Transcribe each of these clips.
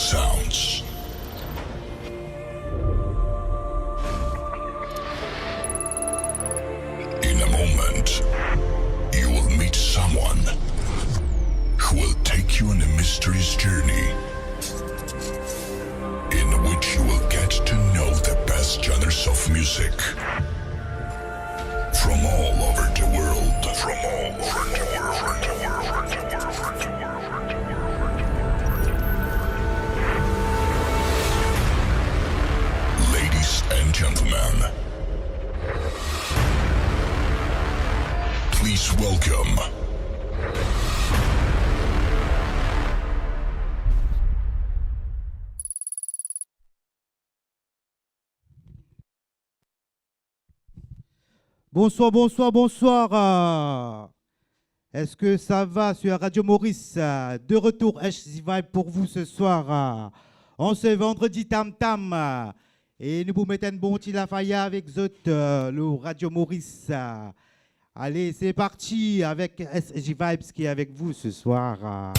sounds. In a moment, you will meet someone who will take you on a mysterious journey in which you will get to know the best genres of music from all over the world. From all over the world. Ladies and gentlemen, please welcome Bonsoir, bonsoir, bonsoir. Est-ce que ça va sur Radio Maurice? De retour HZ Vibe pour vous ce soir. On se vendredi tam tam. Et nous vous mettons un bon petit Lafaya avec Zot, le Radio Maurice. Allez, c'est parti avec SJ Vibes qui est avec vous ce soir.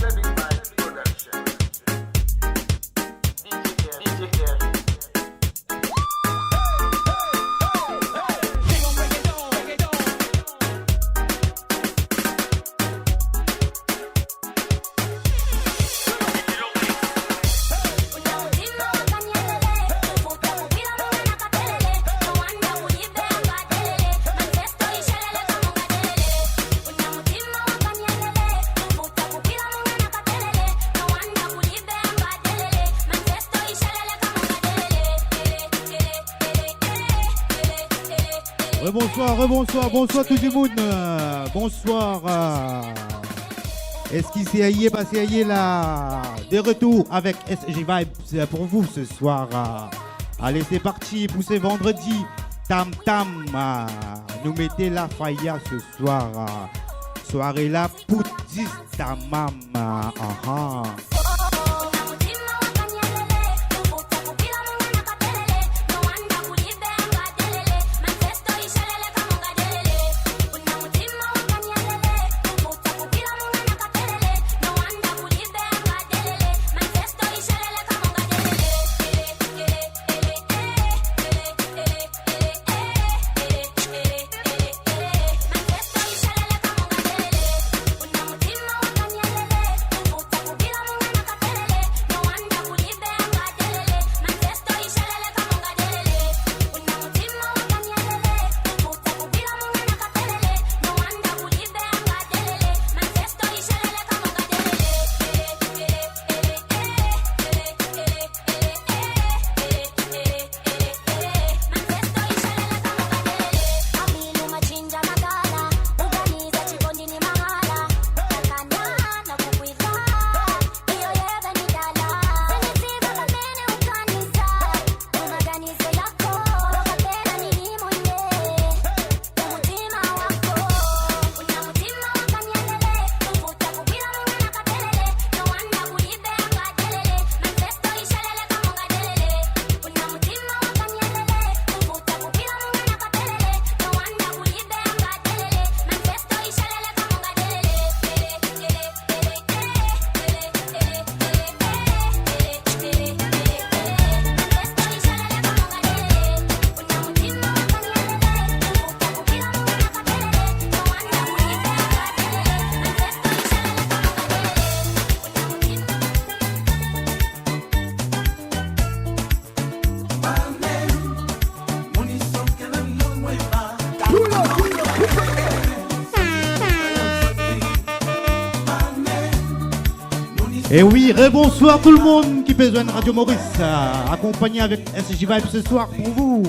Bonsoir tout le monde. Bonsoir. Est-ce qu'il s'est aillé passé là? De retour avec SJ Vibes pour vous ce soir. Allez, c'est parti pour ce vendredi. Tam tam. Nous mettez la faya ce soir. Soirée là pour 10 tamam. Et oui, rebonsoir tout le monde qui besoin de Radio Maurice, accompagné avec SJ Vibe ce soir pour vous.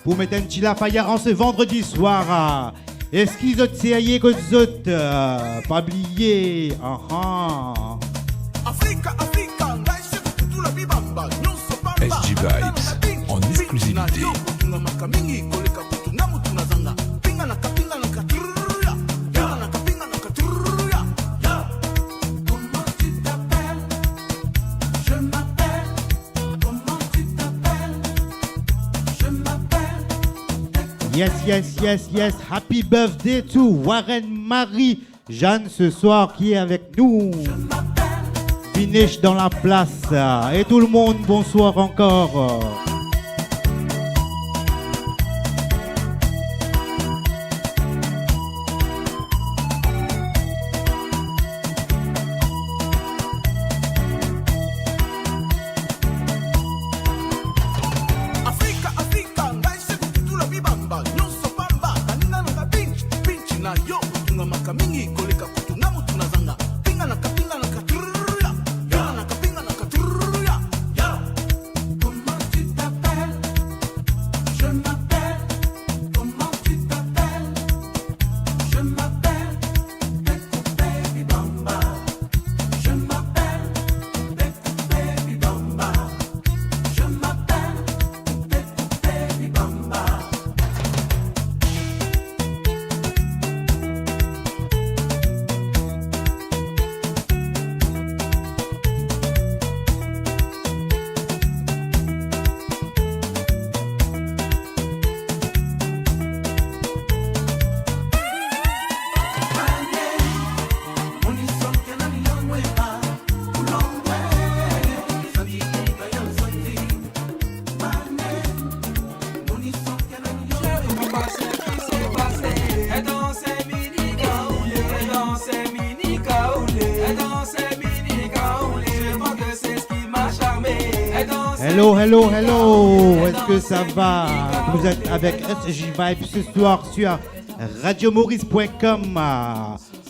Pour mettre un petit Lafaya en ce vendredi soir. Est-ce qu'ils ont essayé que les autres pas oublié? SJ Vibes en exclusivité. Yes. Happy birthday to Warren Marie Jeanne ce soir qui est avec nous. Finish dans la place. Et tout le monde, bonsoir encore. Hello, est-ce que ça va? Vous êtes avec SJ Vibes ce soir sur radiomaurice.com.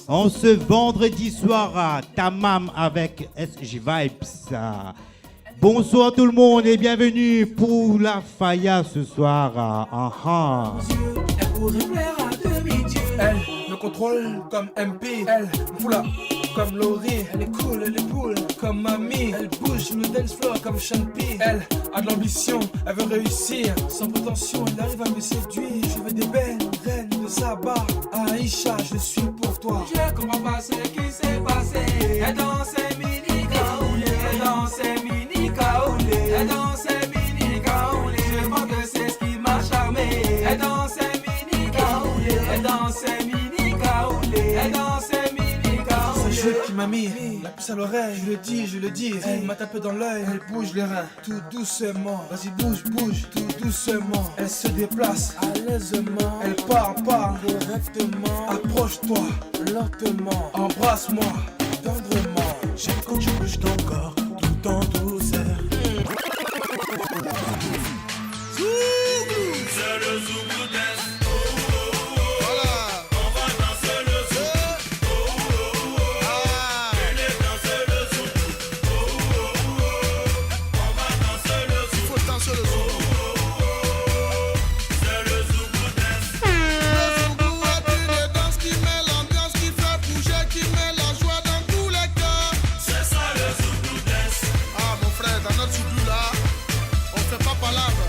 En ce vendredi soir, Tamam avec SJ Vibes. Bonsoir tout le monde et bienvenue pour la Faya ce soir. Elle me contrôle comme MP, elle me fout là comme Laurie. Elle est cool, elle est cool comme mamie. Elle bouge sur le dance floor comme Sean P. Elle a de l'ambition, elle veut réussir. Sans prétention, elle arrive à me séduire. Je veux des belles reines de Saba. Aïcha, je suis pour toi. Je comprends pas ce qui s'est passé. Elle dansait mini kaoulé. Elle dansait mini kaoulé. Elle dansait mini kaoulé. Je crois que c'est ce qui m'a charmé. Elle dansait mini kaoulé. Elle dansait mini kaoulé. Elle dansait mini kaoulé. C'est jeu qui m'a mis la puce à l'oreille. Je le dis. Elle m'a tapé dans l'œil. Elle bouge les reins tout doucement. Vas-y bouge tout doucement. Elle se déplace à l'aisement. Elle parle correctement. Approche-toi lentement. Embrasse-moi tendrement. J'aime quand tu bouges ton corps tout en douceur. C'est le Zouglou Dance. Voilà, on va danser le zouk. Venez danser le zouk. On va danser le zouk. Il faut danser le zouk. C'est le Zouglou Dance. Le Zouglou est une danse qui met l'ambiance, qui fait bouger, qui met la joie dans tous les cœurs. C'est ça le Zouglou Dance. Ah mon frère, dans notre Zouglou là, on fait pas palabre.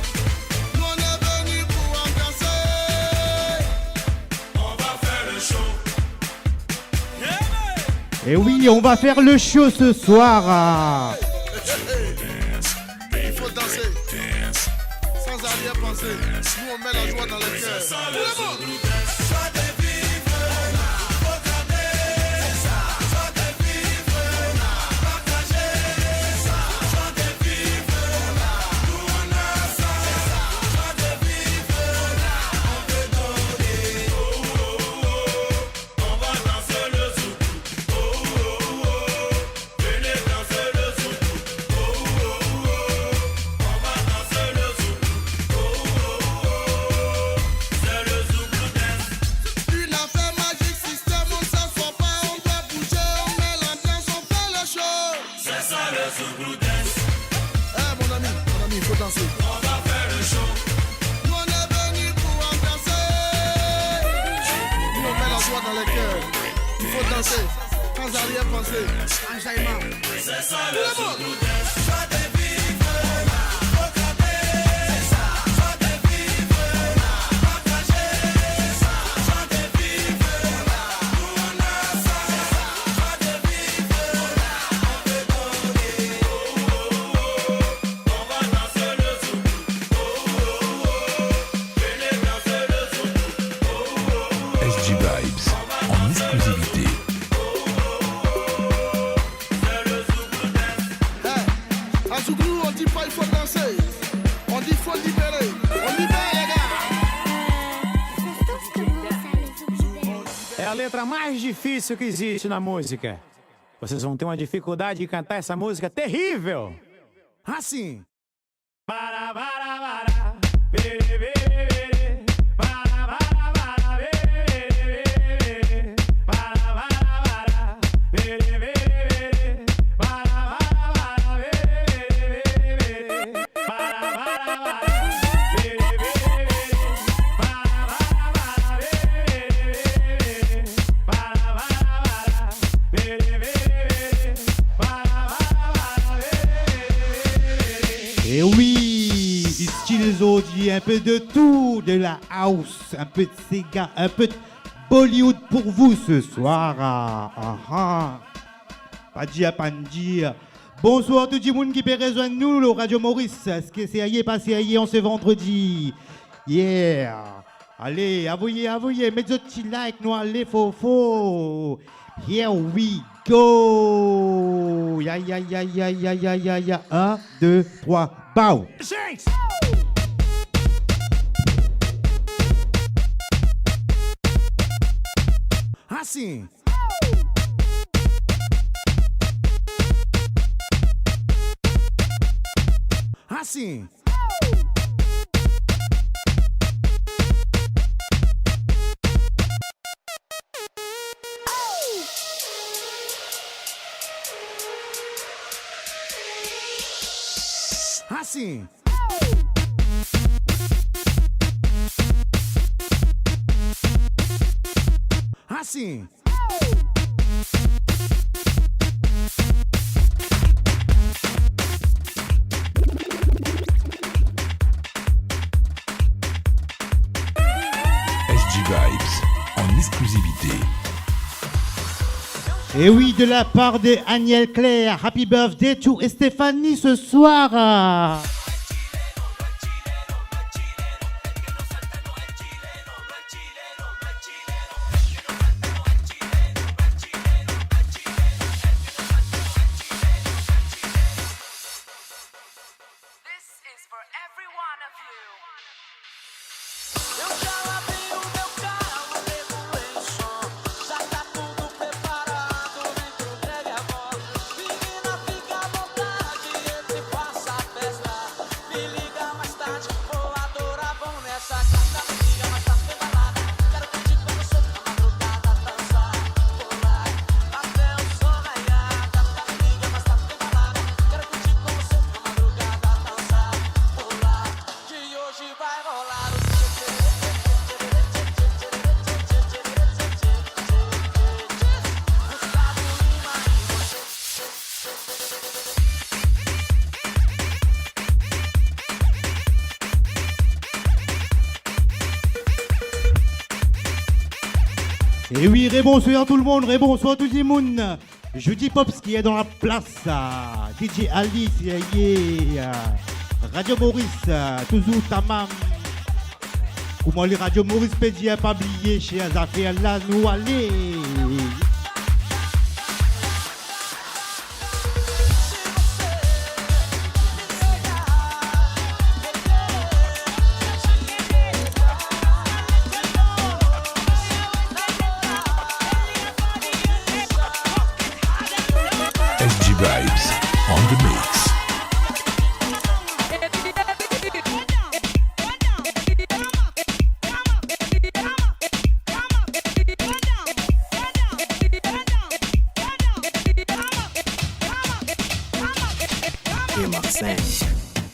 Et oui, on va faire le show ce soir. Il faut danser, sans arrière-pensée. Nous on met la joie dans le cœur. Sans arrière-pensée, enjaillement. C'est ça le Zouglou Dance. Joie de vivre, regarder, c'est ça. Joie de vivre, partager, c'est ça. Joie de vivre, nous on a ça, c'est ça. Joie de vivre, on peut donner. On va danser le Zouglou. Venez danser le Zouglou. SJ Vibes en exclusivité. Zouglou, on dit pas il faut danser. On dit il faut libérer. On libère les gars. É a letra mais difícil que existe na música. Vocês vão ter uma dificuldade de cantar essa música terrível. Assim. Para, para, para. Vere, vere, vere. Para, para, para. Vere, vere, vere. Para, para, para. Vere, vere, vere. Para, para, para. Vere, vere, vere. Para, para, para. Vere, vere, vere. Para, para, para. Vere, vere, vere. Para, para, para. Vere, vere, vere. Para, para, para. Vere, vere, vere. Et oui, style Zodi, un peu de tout, de la house, un peu de Sega, un peu de Bollywood pour vous ce soir. Pas dire, pas dire. Bonsoir tout le monde qui peut rejoindre nous, le Radio Maurice. Est-ce que c'est aillé, passé aillé en ce vendredi? Yeah. Allez, avouez, mettez un petit like, nous allez, faux. Here we go. Ya. 1, 2, 3, bow. Gente! Assim. Assim. Assim. Assim. SG Vibes en exclusivité. Et oui, de la part de Aniel Claire, happy birthday to Stéphanie ce soir. Et oui, bonsoir tout le monde, bonsoir tout le monde. Jeudi Pops qui est dans la place. DJ Alice, Radio Maurice, toujours tamam. Comment les Radio Maurice pédit à pas oublier chez les affaires là, nous allez. SG Vibes on the mix.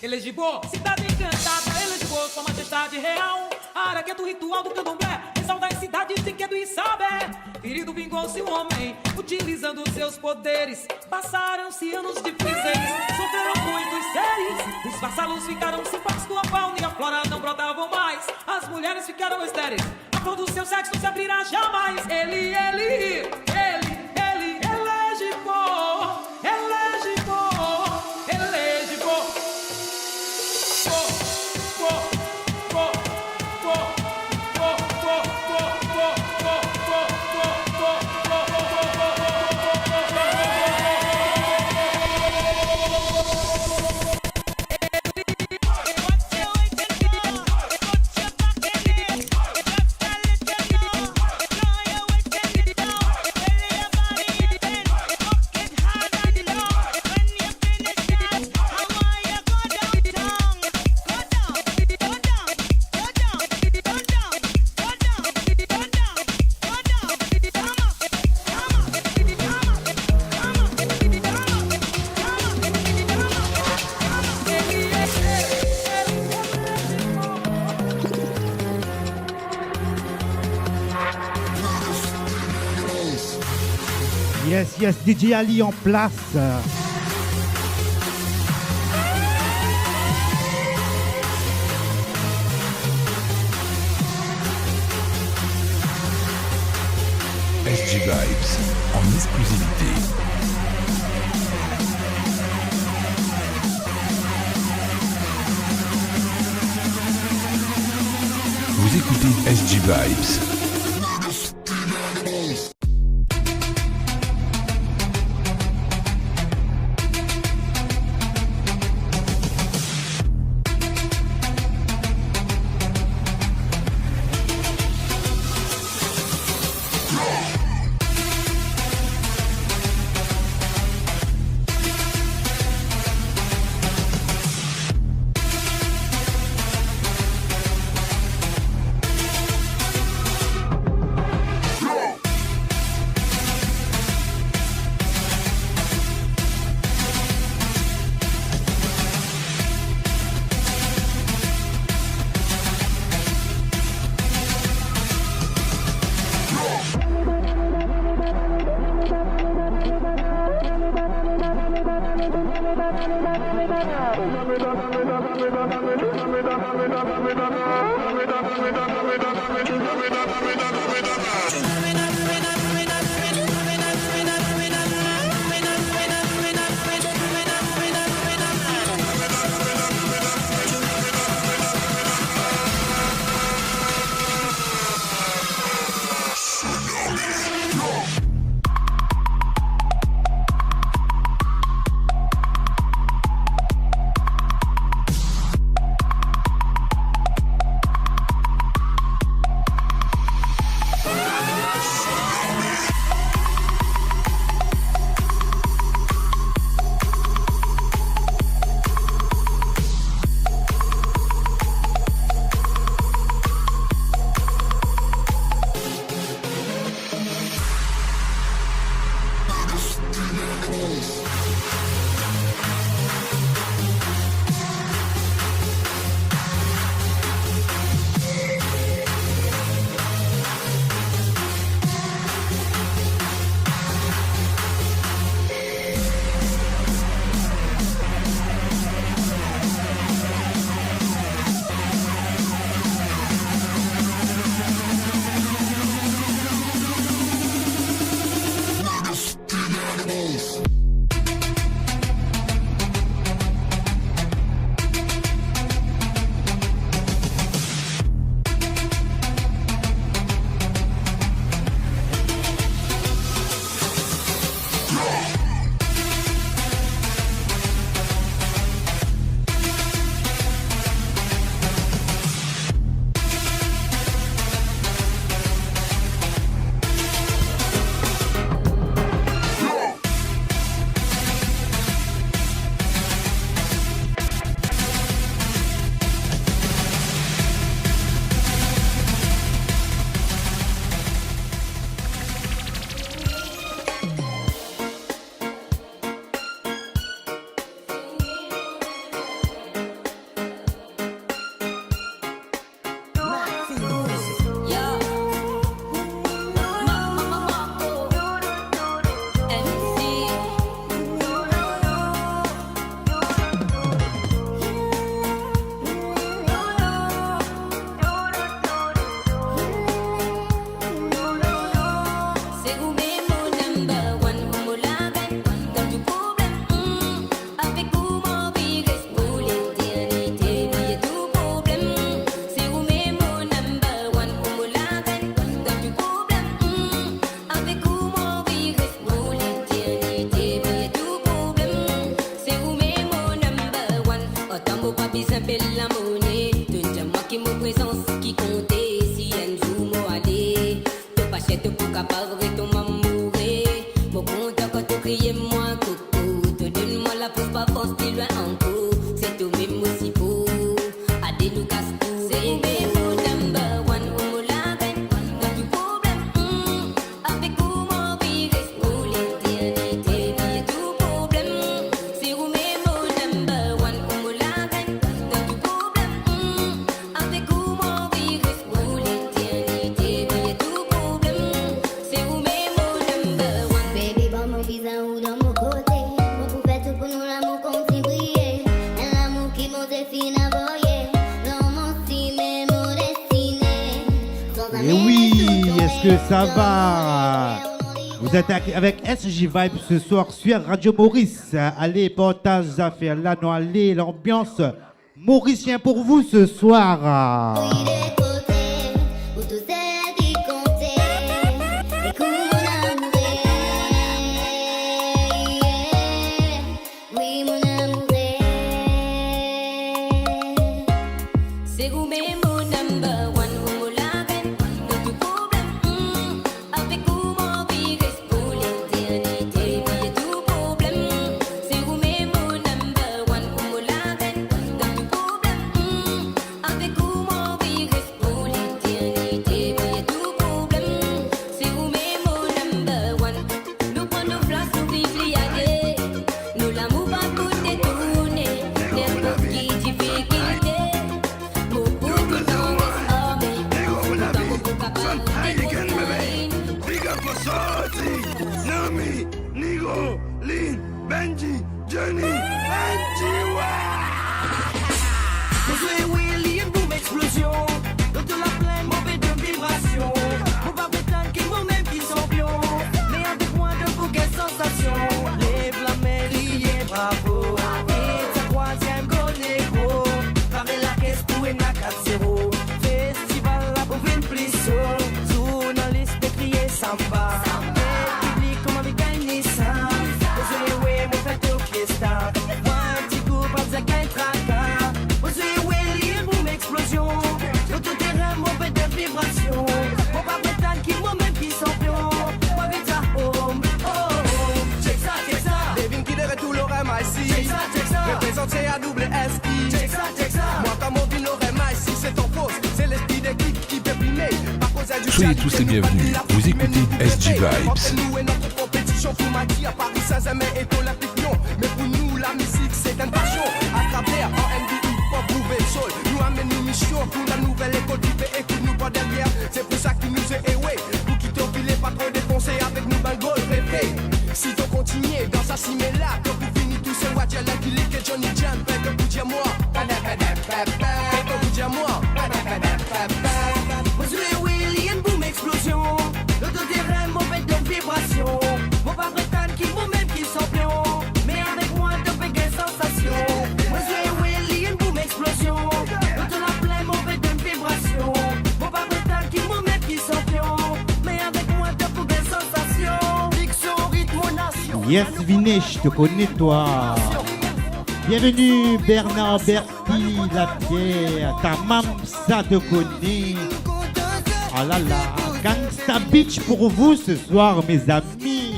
Elegibo, cidade encantada, Elegibo, sua majestade real. Aragueto, ritual do candomblé, exalta as cidades de Quedo e Sabé. Ferido vingou-se um homem, utilizando seus poderes. Passaram-se anos difíceis, sofreram muitos seres. Os vassalos ficaram sem pasto, a fauna e a flora não brotavam mais. As mulheres ficaram estéreis, a flor do seu sexo não se abrirá jamais. Ele, Elegibo, Elegibo, Elegibo. Yes, yes, DJ Ali en place. SG Vibes en exclusivité. Vous écoutez SG Vibes. Avec vous, mon Et oui, est-ce que ça va? Vous êtes avec SJ Vibe ce soir sur Radio Maurice. Allez, partage affaire là, non, allez, l'ambiance mauricien pour vous ce soir. Soyez tous les bienvenus, vous écoutez SJ Vibes. Mais pour nous la musique c'est une passion. À travers R&B, hip-hop, groove et soul, nous amène une mission pour la nouvelle école du pays. Écoute-nous pas derrière, c'est pour ça qu'il nous est éway. Pour qui t'enfiler pas trop défoncé avec nous ben gold répé. Si t'en continues dans sa cimée là, quand vous finissez tous ces watch, la qui que Johnny Jam, que vous dites moi, que vous dites moi, vous jouez Willy and boom explosion. Le dos des rêves, mon bête de vibration. Mon pas prétendre qui vaut même qui sont pions. Mais avec moi, de bégay sensation. Moi, jouez Willy and boom explosion. Le dos la plaie, mon bête de vibration. Mon pas prétendre qui vaut même qui sont pions. Mais avec moi, de bégay sensation. Fiction, rythme, nation. Yes, Vinet, je te connais toi. Bienvenue Bernard Berti, la pierre, ta mam ça te connaît. Ah là là, Gangsta Beach pour vous ce soir mes amis.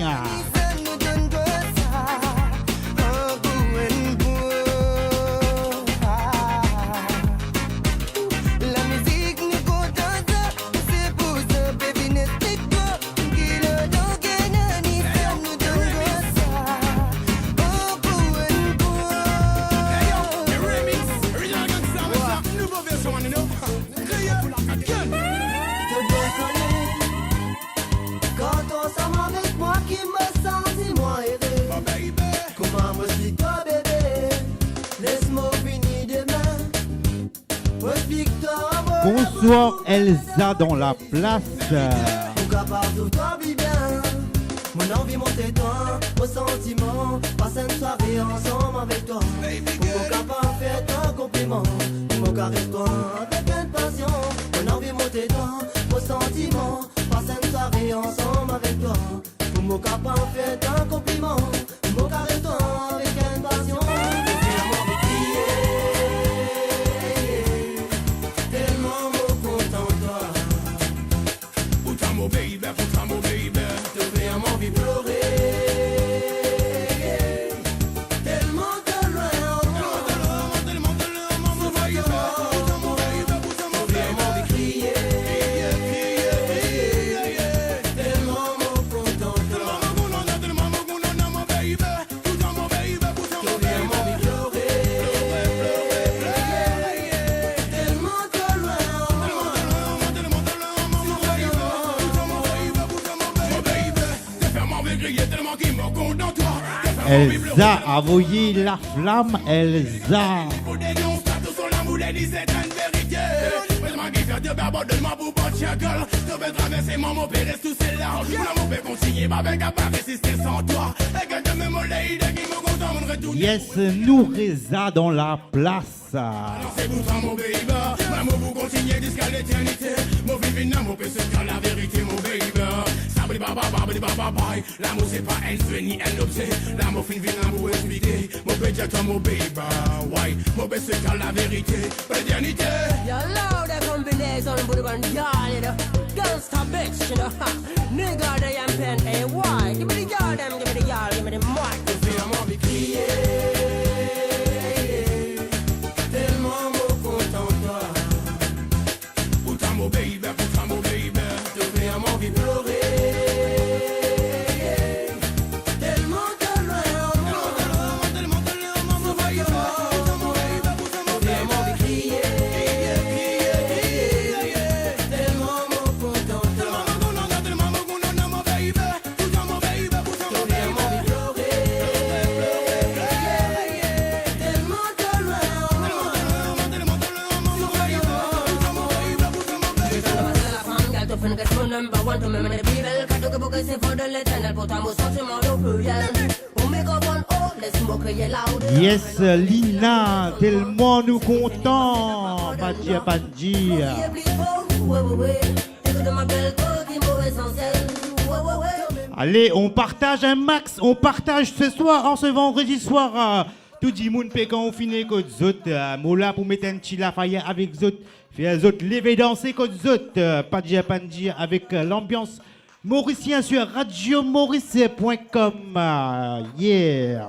Bonsoir Elsa dans la place. Mon envie monter toi, au sentiment, passer une soirée ensemble avec toi. Pour mon capable faire un compliment, pour mon carré toi avec une passion. Mon envie monter toi, au sentiment, passer une soirée ensemble avec toi. Pour mon capable faire un compliment, pour mon carré toi avec une passion. Elsa a envoyé la flamme, Elsa. te barbe de moi pour battre cha gueule. Tu veux traverser mon pérez tout celle-là. Mon peut continuer, ma bec à pas résister sans toi. Et que de me moller, de qui me content, mon retour. Yes, Noureza dans la place. C'est vous, mon baby. Maman, vous continuez jusqu'à l'éternité. Mon vivant n'amour peut se dire la vérité, mon baby. Sabri baba, babri baba, bye. L'amour, c'est pas un fait ni un objet. L'amour, fin vient pour expliquer. Mon baby, toi, mon baby. Why? Mon baby, se dire la vérité, l'éternité. You love the combination, but one y'all, you know. Gangsta bitch, you know. Nigga, they am pen, hey, why? Give me the y'all, them, give me the y'all, give me the mic. Je fais un mot crier. Tellement beau content, toi. Pourtant, mon baby, pourtant, mon baby. Je fais un mot pleurer. Number one to me, the people cut the book c'est for the l'éternel pour ta mot sentiment de pluriel. Au microphone, oh, laisse-moi crier loud. Yes, Lina, tellement nous contents. Padji, Padji. Allez, on partage un max, on partage ce soir, en ce vendredi soir. Tout le monde peut quand on finit que les autres, Mola pour mettre un petit lafayette avec les autres, faire les autres lever danser que les autres, Padji Panji avec l'ambiance mauricien sur radiomaurice.com. Yeah.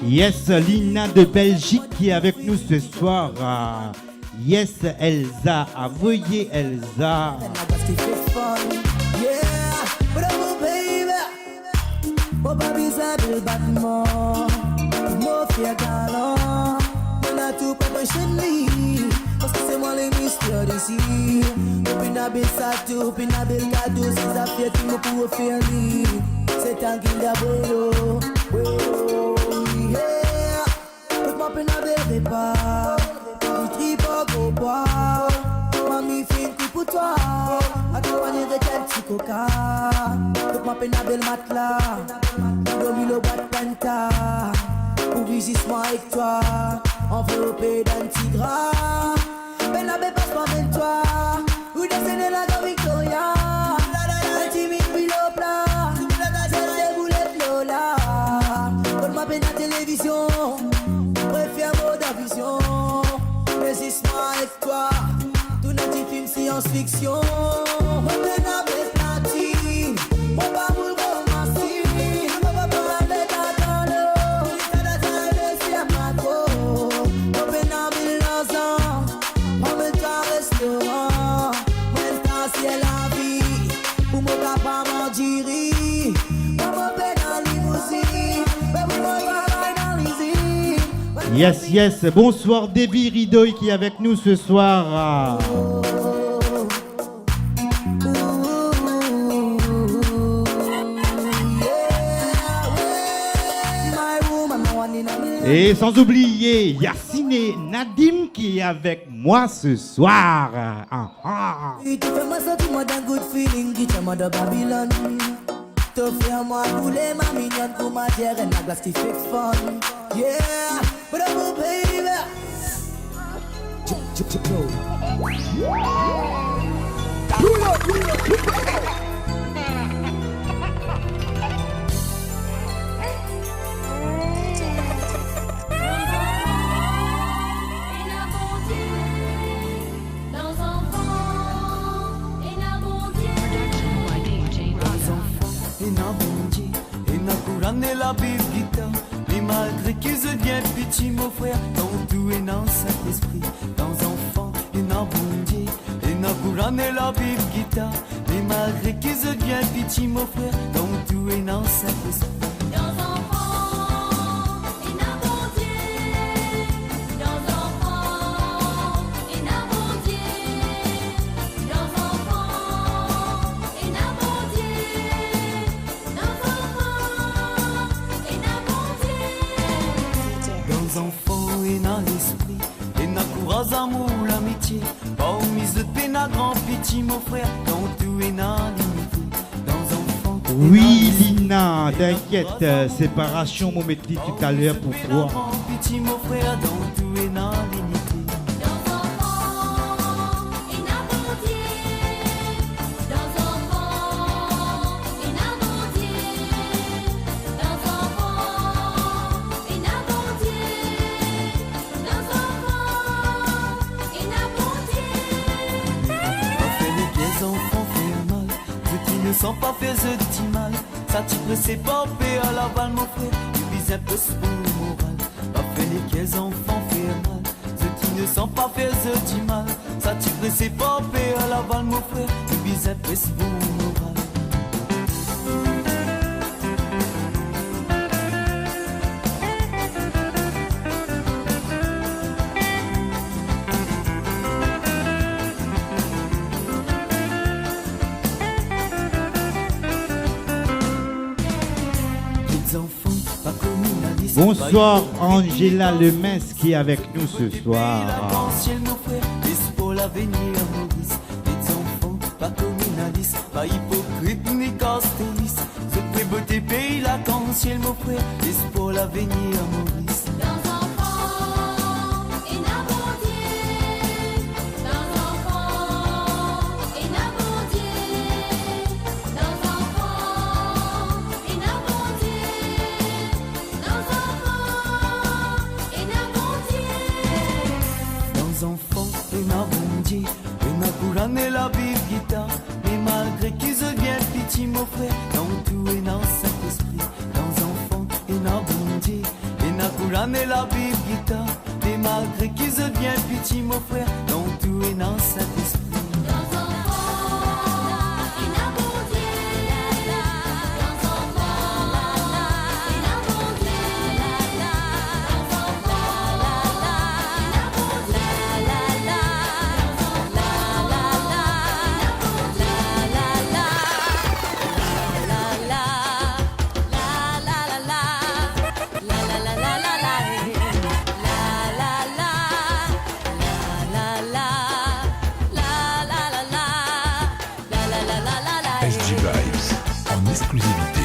Yes, Lina de Belgique qui est avec nous ce soir. Yes, Elsa, envoyez Elsa. Parce que c'est moi les mystères d'ici. Opinable Sato, opinable cadeau, ces affaires qui me pourront faire lire. C'est un qu'il y a beau, yeah. Tout mon opinable départ. Du tripo au bois. Mamie fait une coupe pour toi. Accompagné de quel petit coca. Tout mon opinable matelas. Dormi le bois de penta. Pour visissement avec toi. Enveloppé d'un petit gras. Ben la passe pas avec toi. Ou descendez la go Victoria. Un timide puis l'eau plat. C'est des boulettes Lola. Donne-moi peine à télévision. Préfère mode à vision. Résiste-moi avec toi. Tout notre film science-fiction. Mon peine avec platine. Mon pas boule romancine. Yes, yes. Bonsoir Debbie Ridoy qui est avec nous ce soir. Et sans oublier Yacine Nadim qui est avec moi ce soir. Tu fais moi sentir moi d'un good feeling qui t'aime de Babylone. Tu fais moi couler ma mignonne pour ma terre et la glace qui fait fun. Yeah, but I'm a baby. Et la bise guitare, mais malgré qu'ils se viennent petit mon frère, dans tout et dans Saint-Esprit, dans enfant et dans bon Dieu, et dans couronne et la vive guitare. Mais malgré qu'ils se viennent pitié, mon frère, dans tout et dans Saint-Esprit. Enfants et dans l'esprit, et dans courage, amour, l'amitié, pas au mise de peine à grand pitié, mon frère, dans tout et dans l'unité, dans enfants. Oui, Lina, t'inquiète, séparation, mon métier tout à l'heure pour toi. Pitié, mon frère, dans tout et dans l'unité. Sans pas faire ce petit mal, ça t'y pressé pas à la balle, mon frère, tu vises un peu ce bon moral. Pas fait les 15 enfants faire mal, ceux qui ne sont pas faire ce petit mal, ça t'y pressé pas à la balle, mon frère, tu vises un peu ce bon moral. Bonsoir Angela Lemens qui est avec nous ce soir. Pour l'avenir, Maurice, les enfants, pas communalistes, pas hypocrites ni castélistes. Ce pré beauté pays, l'arc-en-ciel, mon frère, c'est pour l'avenir, Maurice. Et la vive guitare, mais malgré qu'ils se viennent pitié, mon frère, dans tout et dans Saint-Esprit, dans enfants et dans bon Dieu, et dans Couronne et la vive guitare, mais malgré qu'ils se viennent pitié, mon frère, dans tout et dans Saint-Esprit. SG Vibes en exclusivité.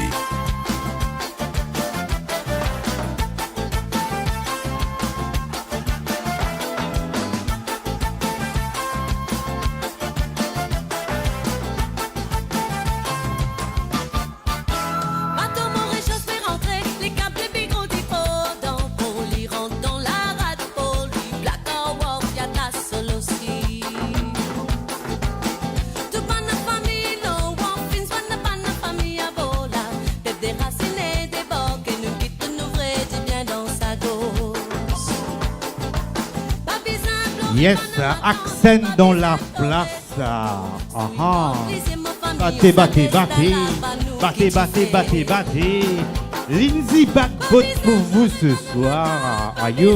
Yes, accent dans la place. Battez, battez, battez. Battez, battez, battez, battez. Lindsay Backbot pour vous ce soir. Aïe.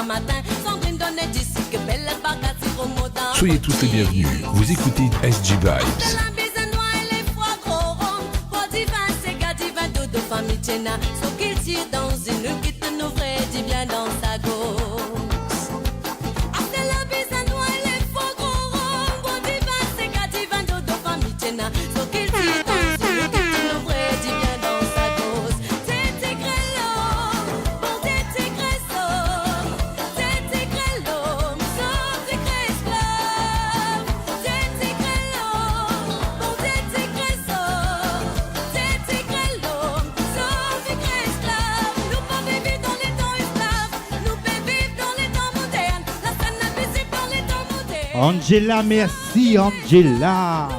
Matin, sans Soyez tous les bienvenus. Vous écoutez SG Vibes. So qu'il tire dans une quitte nous vrai dit bien dans sa gauche. Après la bise à noix et les faux gros ronds, bon divin c'est qu'à divin dodo famille tena. So qu'il tire dans une quitte nous vrai dit bien dans sa gauche. T'es grello, bon t'es gresso, t'es grello, so t'es esclave. T'es grello, bon t'es gresso, t'es grello. Angela, merci Angela.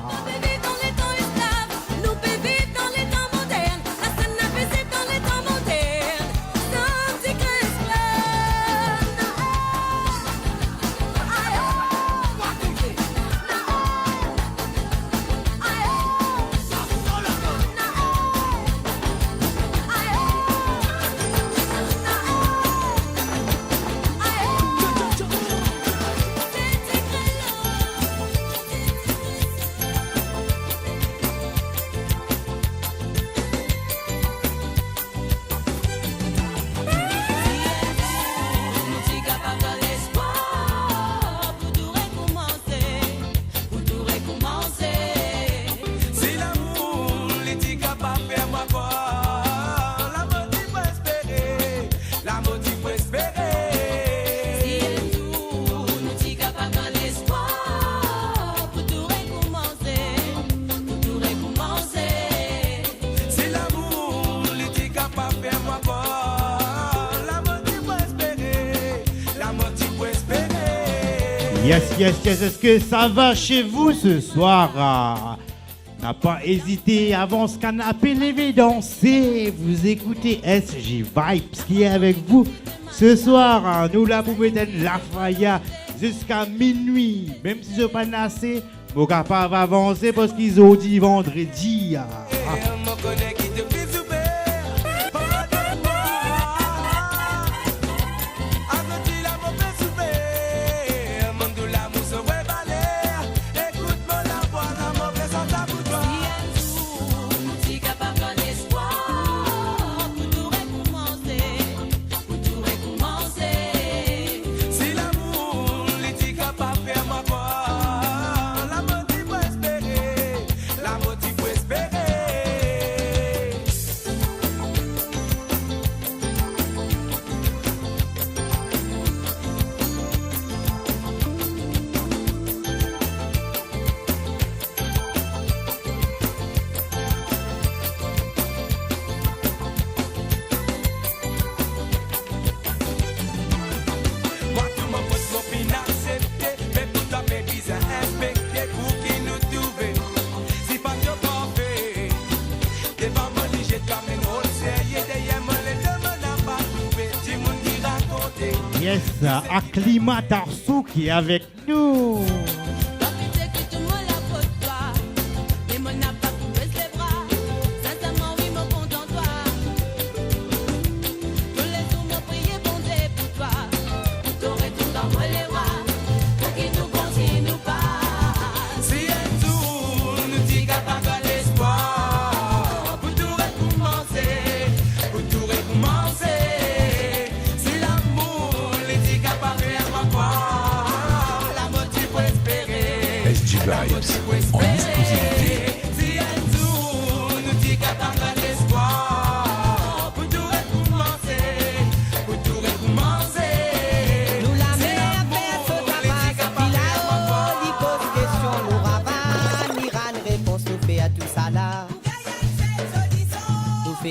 Yes, est-ce que ça va chez vous ce soir? N'a pas hésité, avant ce canapé, levé, danser. Vous écoutez SG Vibes qui est avec vous ce soir. Nous la pouvons la faya jusqu'à minuit. Même si je pas assez, mon capable va avancer parce qu'ils ont dit vendredi. Yes, Aklima Tarsou qui est avec nous. Vibes en exclusivité.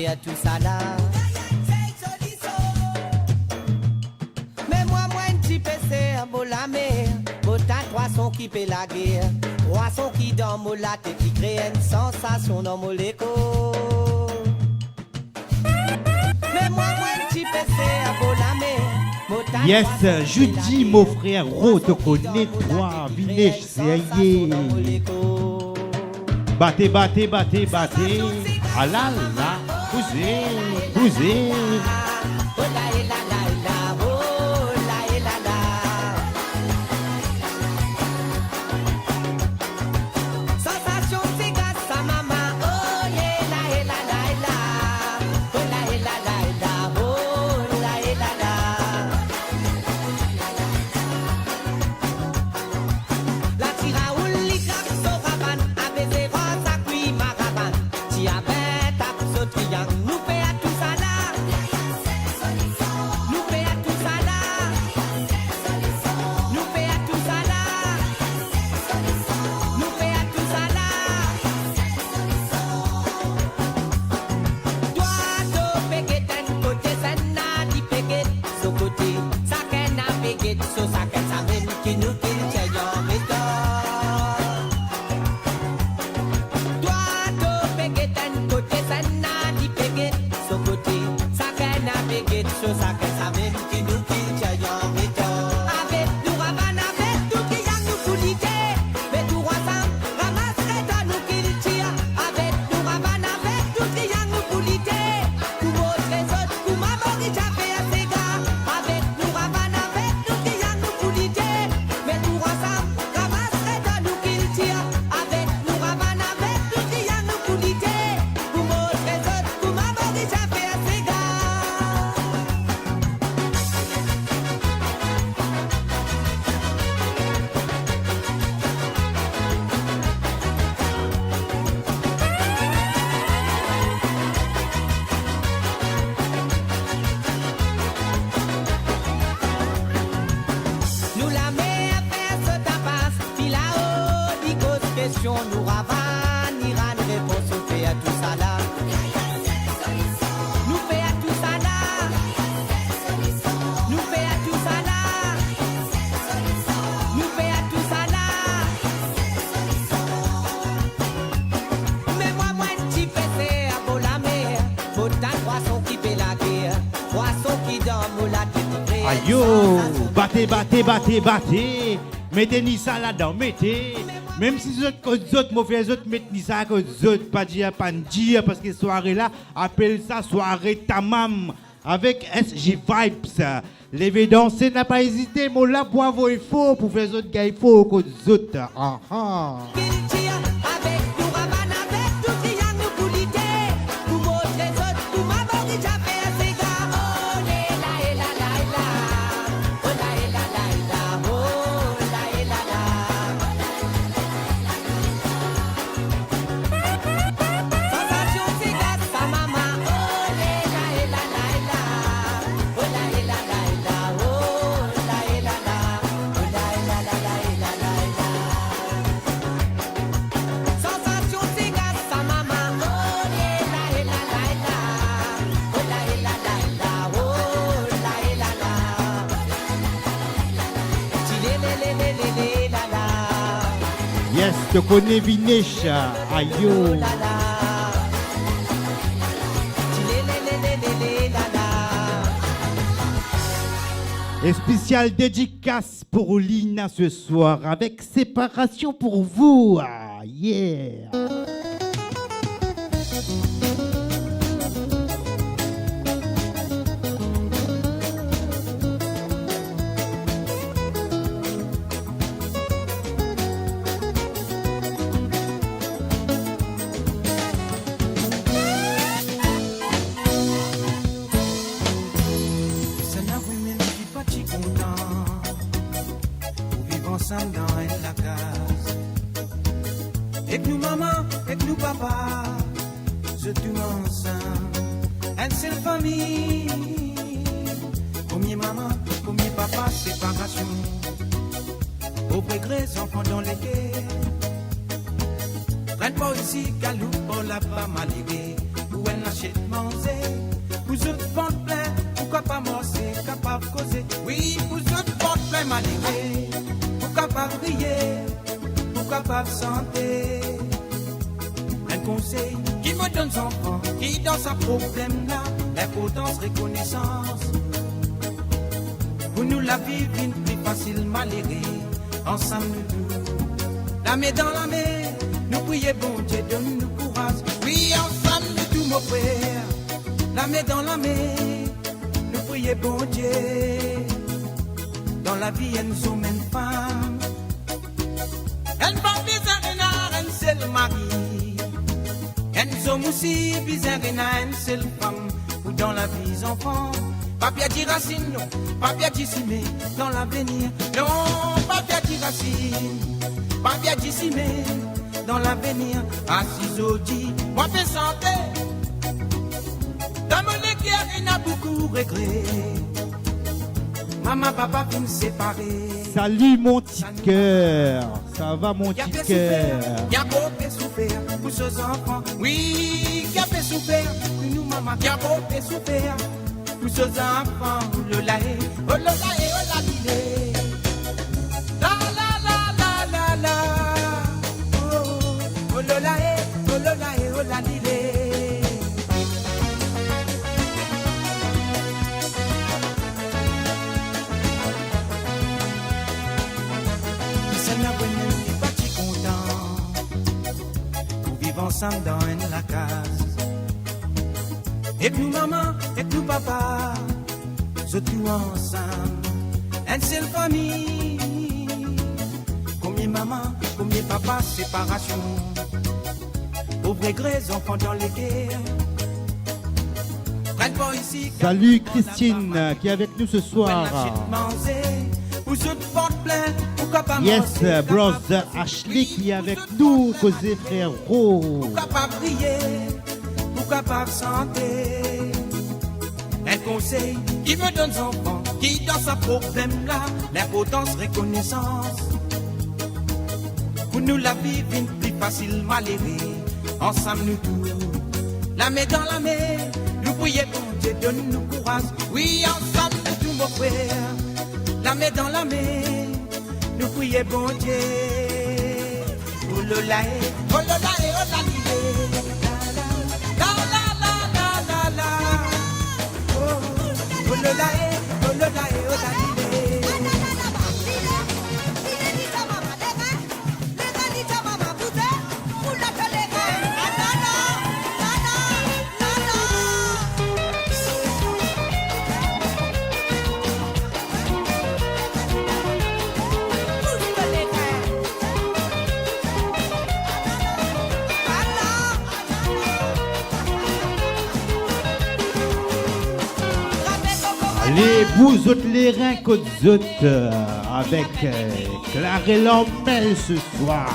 À tout ça là. Mais moi, un petit PC, un beau la mer. Botin, 300 qui paie la guerre. 300 qui dans mon latte et qui crée une sensation dans mon écho. Mais moi, un petit PC, un beau la mer. Yes, Judy, mon frère, te connais, toi, Vinèche, c'est aïe. Battez, battez, battez, battez. Ah là là. Bousez. piquet, so ça qu'elle s'amène, qui nous qu'il tient en méthode. Toi, to piquet, d'un côté, ça n'a dit piquet, so côté, ça qu'elle a piquet, so ça qu'elle s'amène, qui nous qu'il tient en méthode. Avec nous, Ravan, avec tout qui y a nous coulité, mais tout ensemble, ramasserait à nous qu'il tire. Avec nous, Ravan, avec tout qui y a nous coulité, pour votre réseau, pour ma mort, il a fait à ses gars. Avec nous, Ravan, avec tout qui y a nous coulité, mais tout ensemble, ramasserait à nous qu'il tire. Avec nous, Ravan, avec tout qui y a nous coulité, pour votre réseau, pour ma mort, il a fait à ses gars. Nous la met à faire ce tapas, puis là-haut, dit cause question, nous ravane, Iran réponse, on fait à tout ça là. Nous fait à tout ça là. Nous fait à tout ça là. Nous fait à tout ça là. Mais moi, un petit PC à beau la mer, beau tas poisson qui fait la guerre, poisson qui dorme ou la tête. Aïe yo, battez. Mettez ni ça là-dedans, mettez. Même si les autres mauvais autres mettent ni ça que les autres pas dire parce que soirée là appelle ça soirée tamam avec SG Vibes. Lever danser n'a pas hésité, mon là pour avoir il faut pour faire les autres gars il faut que les autres. Ah ah. Avec nous, Ravan, avec tout qui y a nous coulité, pour votre réseau, pour ma mort, il a fait à ses gars. Oh, la, la, la, la. Oh, la, la, la, la. Oh, la, la, la. Sensation, c'est grâce à maman. Oh, la, la, la, la. Oh, la, la, la, la. Oh, la, la, la. Oh, la, la, la, la. Sensation, c'est grâce à maman. Oh, la, la, la, la. Oh, la, la, la, la. Oh, la, la, la. Ti, la, la. Yes, te connais Vinesh. Aïe yo. La, la. Ti, la, la. Et spécial dédicace pour Lina ce soir avec séparation pour vous. Ah, yeah. C'est la women qui pas si content. Nous vivons ensemble dans la case. Et que nous maman, et que nous papa, je tout ensemble. Elle c'est la famille. Combien maman, combien papa, séparation. Au degré, enfants dans les guerres. Prenne pas ici, galou, pour la pas malgré. Où elle n'achète manger. Vous autres porte plein, pourquoi pas moi c'est capable de causer. Oui, vous autres porte plein malgré. Pourquoi pas briller, pourquoi pas santé. Un conseil qui me donne son enfant, qui dans sa problème là, l'importance reconnaissance. Pour nous la vie vient plus facile malgré. Ensemble nous deux, la main dans la main, nous prions bon Dieu, donne-nous courage. Oui, ensemble nous tous mon frère, la main dans la main, nous prions bon Dieu. Dans la vie, elle nous emmène femme. Elle va bizarre, elle c'est le mari. Elle nous emmène aussi bizarre, elle c'est le femme. Ou dans la vie, enfants. Papia dit racine, non, papia dit simé, dans l'avenir. Non, papia dit racine, papia dit simé, dans l'avenir. Assis au dit, moi fais santé. Dans mon équipe, il a beaucoup regret. Maman, papa, viennent séparer. Salut mon petit cœur. Ça va mon petit cœur. Qui a beau fait souffrir pour ses enfants. Oui, qui a fait souffrir pour nous, maman. Qui a beau fait souffrir pour ses enfants. Le laé, oh la dilé. ensemble dans la case. Et nous maman, et nous papa, se tout ensemble, une seule famille. Combien maman, combien papa, séparation. Pauvres et grais enfants dans les guerres. Salut Christine qui est avec nous ce soir. Yes, brother Ashley qui est avec nous, causé frérot. Pourquoi pas prier, pourquoi pas chanter. Un conseil qui me donne son enfant, qui dans sa problème là, l'importance, reconnaissance. Pour nous la vie vient plus facile, malheureux. Ensemble nous tous, la main dans la main, nous prions pour Dieu, donne-nous courage. Oui, ensemble tous mon frère, la main dans la main, nous prions pour Dieu. Oh lolae, oh lolae, oh la la la la la, oh lolae, oh lolae, oh la la. Les vous autres, les reins côte autres, avec Claire Lambel ce soir.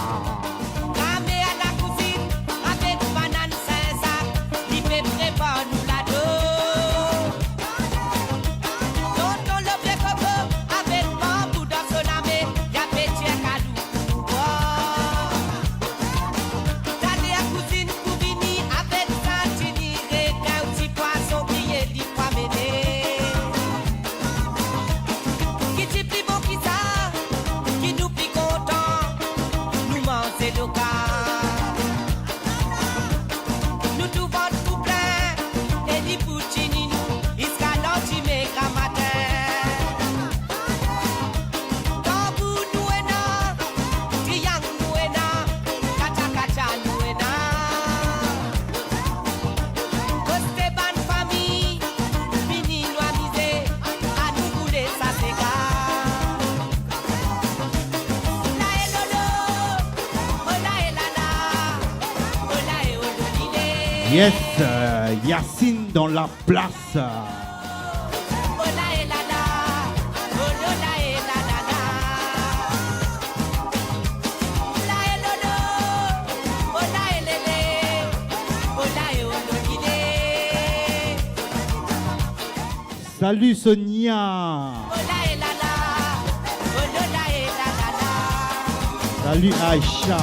Yes, Yacine dans la place. Salut Sonia. Salut Aïcha.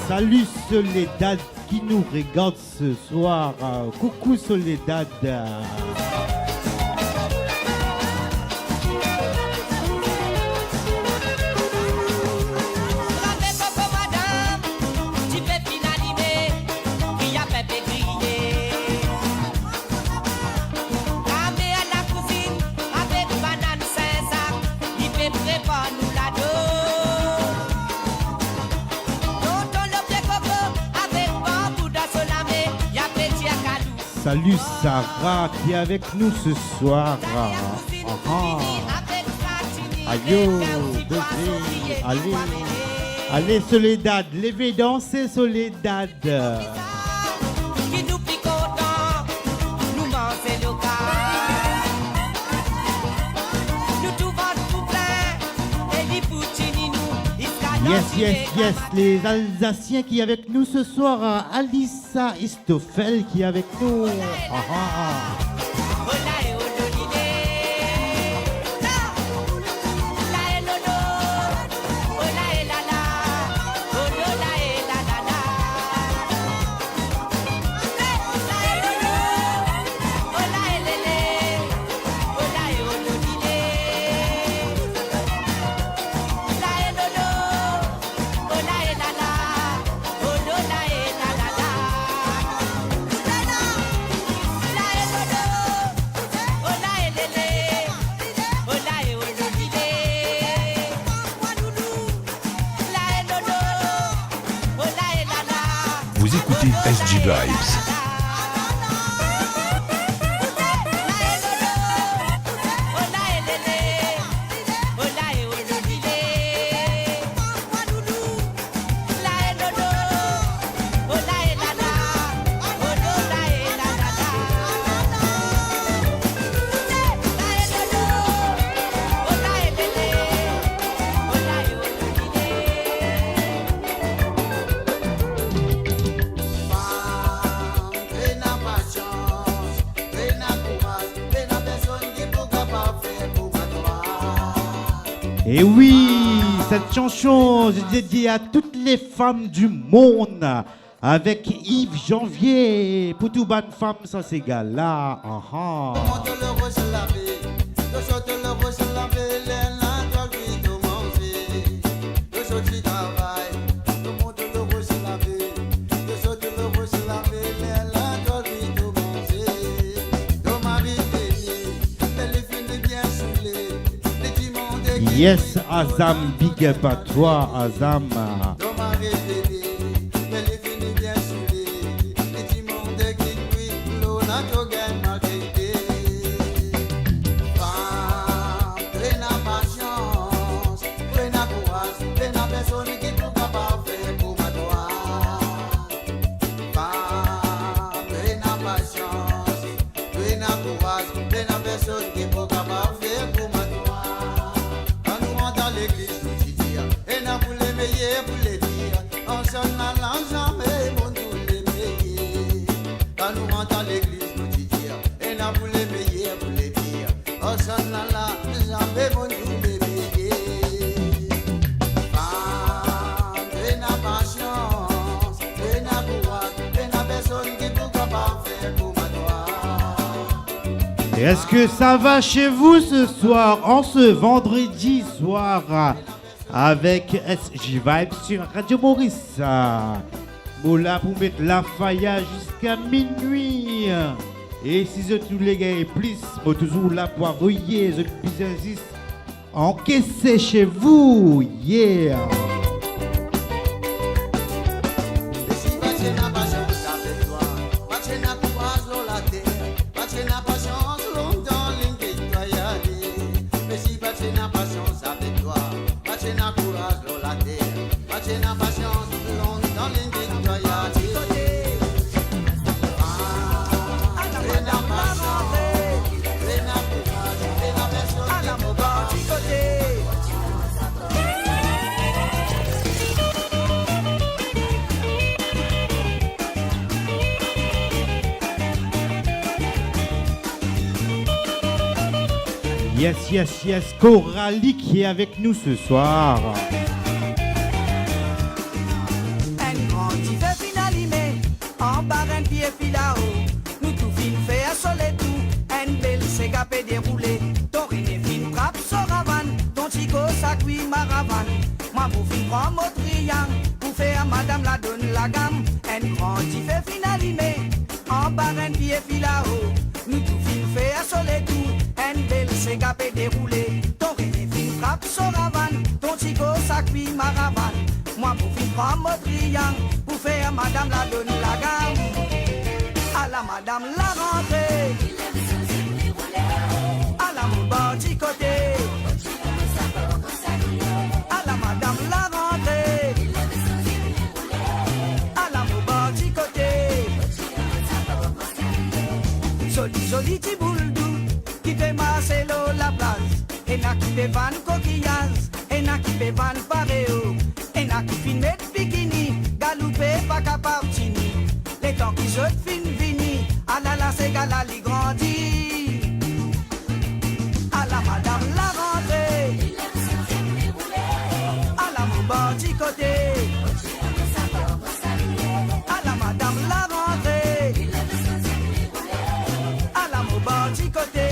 Salut Soledad qui nous regarde ce soir. Coucou Soledad. Salut Sarah qui est avec nous ce soir. Aïe, bébé. Allez, allez Soledad, levez danser Soledad. Yes, yes, yes, les Alsaciens qui est avec nous ce soir, Alissa Istofel qui est avec nous. Positive SG Vibes. Et oui, cette chanson, je dédie à toutes les femmes du monde, avec Yves Janvier, pour toutes bonnes femmes, ça c'est gars-là. Yes, Azam, big up à toi, Azam. Est-ce que ça va chez vous ce soir, en ce vendredi soir, avec SG Vibes sur Radio Maurice? Moula pour mettre la faille jusqu'à minuit. Et si je tous les gars et plus, moi toujours là pour envoyer the business encaissé chez vous. Yeah. Yes, Coralie qui est avec nous ce soir. Un grand fait finalimé, en bas un pied filao. Nous tout fin fait à sol et tout, un bel ségapé déroulé. Ton riné fin frappe soravan, ton chico sa cuit maravan. Moi pour fin prend mon triangle, pour faire à madame la donne la gamme. Un grand fait finalimé, en bas un pied filao. Nous tout fin fait à sol et tout. Ségapé déroulé, ton réné fin frappe soravan, ton chico sa cuit maravan. Moi pour fin prendre mon triangle, pour faire à madame la donne la gamme. À la madame la rentrée, à la mon bord côté. À la madame la rentrée, à la mon bord côté. Joli petit boule doux, qui fait masser l'eau la place. Et n'a qui fait van coquillage, et n'a qui fait van pareo. Et n'a qui fin mettre bikini, galoupé pas capable chini. Les temps qui jetent fin vini, à la c'est galali grandi. À la madame la rentrée, à la mon bord côté. À la madame la rentrée, à la mon bord côté.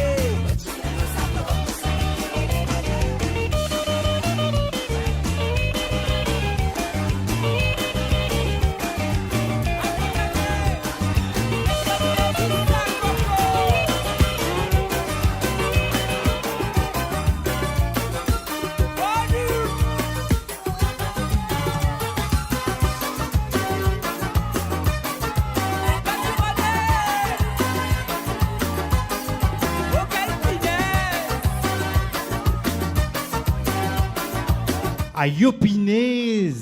à Yopinez.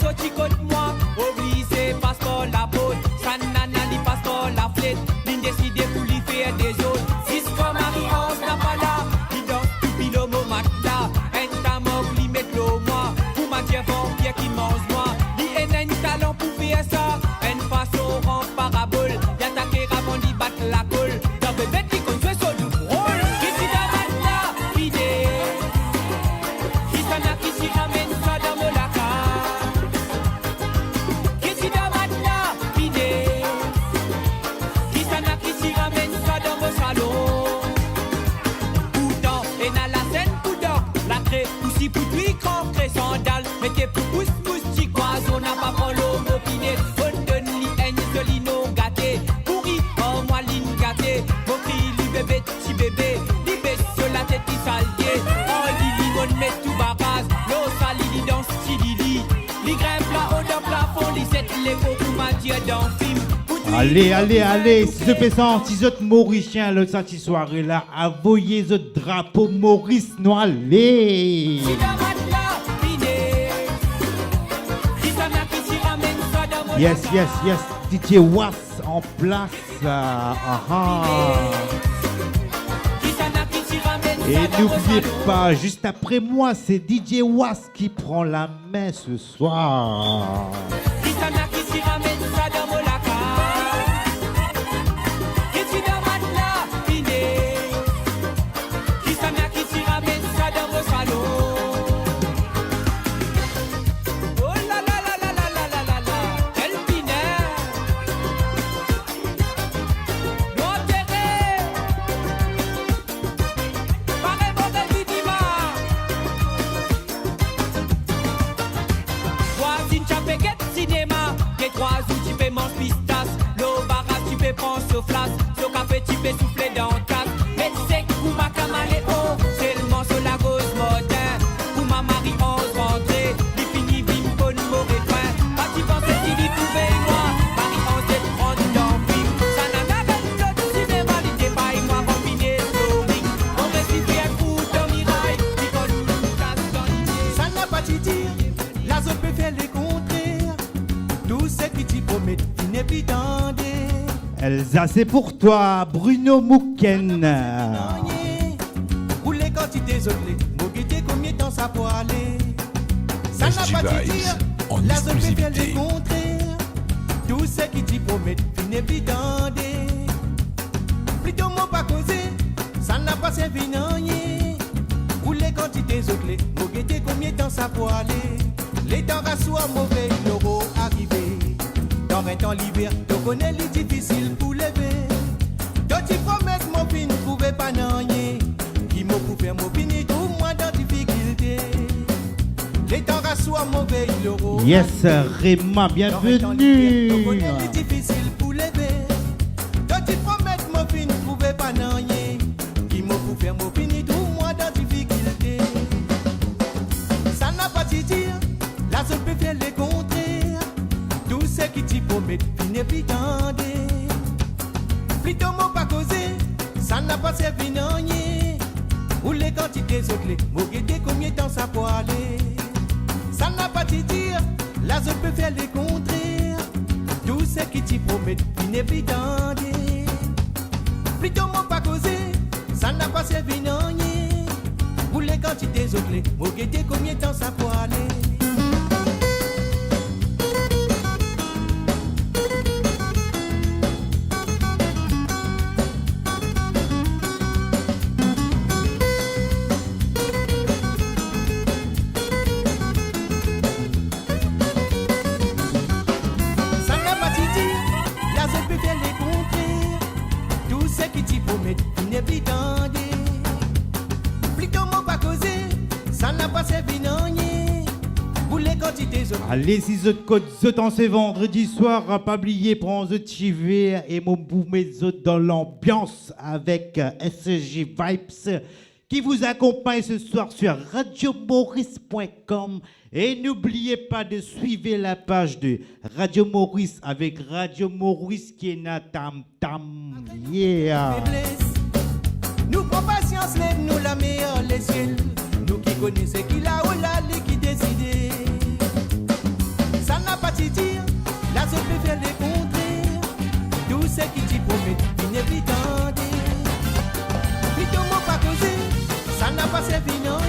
Sorti contre moi, obligé passe par la peau, ça nana li passe par la flèche, l'une décidé pour lui faire des autres. Si ce comme Marie-Ange n'a pas là, il danse tout pile au matelas, un tamok li met l'eau moi, pour ma dieu vampire qui mange moi, li en un talent pour faire ça, une façon en parabole, y'a ta kera avant d'y battre la colle, dans le bête qui conduit sur le rôle, qui s'y dans matelas, idée, qui s'en a qui s'y ramène ça dans mon lac. Si pour lui crocrer sandales, mettez pour pouce moustique, oiseau n'a pas pour l'homme opiné. On donne li aigne de lino gâté, pourri en moi ligne gâté. Mon cri li bébé, petit bébé, li baisse sur la tête qui salgué. Oh li limon met tout barrage, l'eau sali li dans stylili. Li grimpe là haut dans plafond, li set les gros pour ma dieu dans film. Allez, si ce faisant, si autres Mauriciens, le samedi soirée là, avoyez ce drapeau Maurice Noir, allez. Yes, DJ Was en place. Et n'oubliez pas, juste après moi, c'est DJ Was qui prend la main ce soir. Trois outils paiement pistas, l'eau barrage tu peux prendre ce flash, ce café tu peux souffler dans ta tasse, mais c'est pour ma camale haut, seulement sur la gauche moderne, pour ma Marie-Ange rentrée, il finit vim bonne mauvais fin, pas tu penses qu'il y pouvait moi, Marie-Ange te prendre dans le film, ça n'a pas l'autre cinéma, il n'était pas et moi combiné flooring, on récite un coup dans miraille, il faut nous casse dans l'idée, ça n'a pas dit dire, la zone peut faire les contraires. Tout ce qui t'y promet, il n'est plus dans des. Elsa, c'est pour toi, Bruno Mouken. Rouler quand tu désolé, m'occuper combien de temps ça peut aller. Ça n'a pas dit dire, la zone peut faire les contraires. Tout ce qui t'y promet, il n'est plus dans des. Plutôt mot pas causé, ça n'a pas servi non rien. Rouler quand tu désolé, m'occuper combien de temps ça peut aller. Les temps rassoient mauvais, l'euro arrivé. Dans 20 ans l'hiver, tu connais les difficiles pour lever. Toi tu promets mon fin, ne pouvait pas n'ennier. Qui m'a coupé mon fin, et tout moi dans difficulté. Les temps rassoient mauvais, l'euro. Yes, Réma, bienvenue. Tu connais les difficiles pour lever. Toi tu promets mon fin, ne pouvait pas n'ennier. Qui m'a coupé mon fin, et tout moi dans difficulté. Ça n'a pas dit dire. La zone peut faire les contraires. Tout ce qui t'y promet, il n'est plus tendé. Plutôt mot pas causé, ça n'a pas servi non rien. Ou les quantités autres, m'au guetter combien de temps ça peut aller. Ça n'a pas dit dire, la zone peut faire les contraires. Tout ce qui t'y promet, il n'est plus tendé. Plutôt mot pas causé, ça n'a pas servi non rien. Ou les quantités autres, m'au guetter combien de temps ça peut aller. Plutôt mot pas causé, ça n'a pas servi non rien. quantité de Allez, si vous code en ce vendredi soir, pas oublier prendre the TV et mon boumé dans l'ambiance avec SG Vibes qui vous accompagne ce soir sur radiomaurice.com et n'oubliez pas de suivre la page de Radio Maurice avec Radio Maurice qui est na tam tam. Yeah. Nous prend patience, nous la meilleure les ciels. Nous qui connaissons qui là ou là, qui décide. Ça n'a pas de dire, là je peux faire des contraires. Tout ce qui t'y promet, inévitant. Plutôt mot pas causé, ça n'a pas servi non.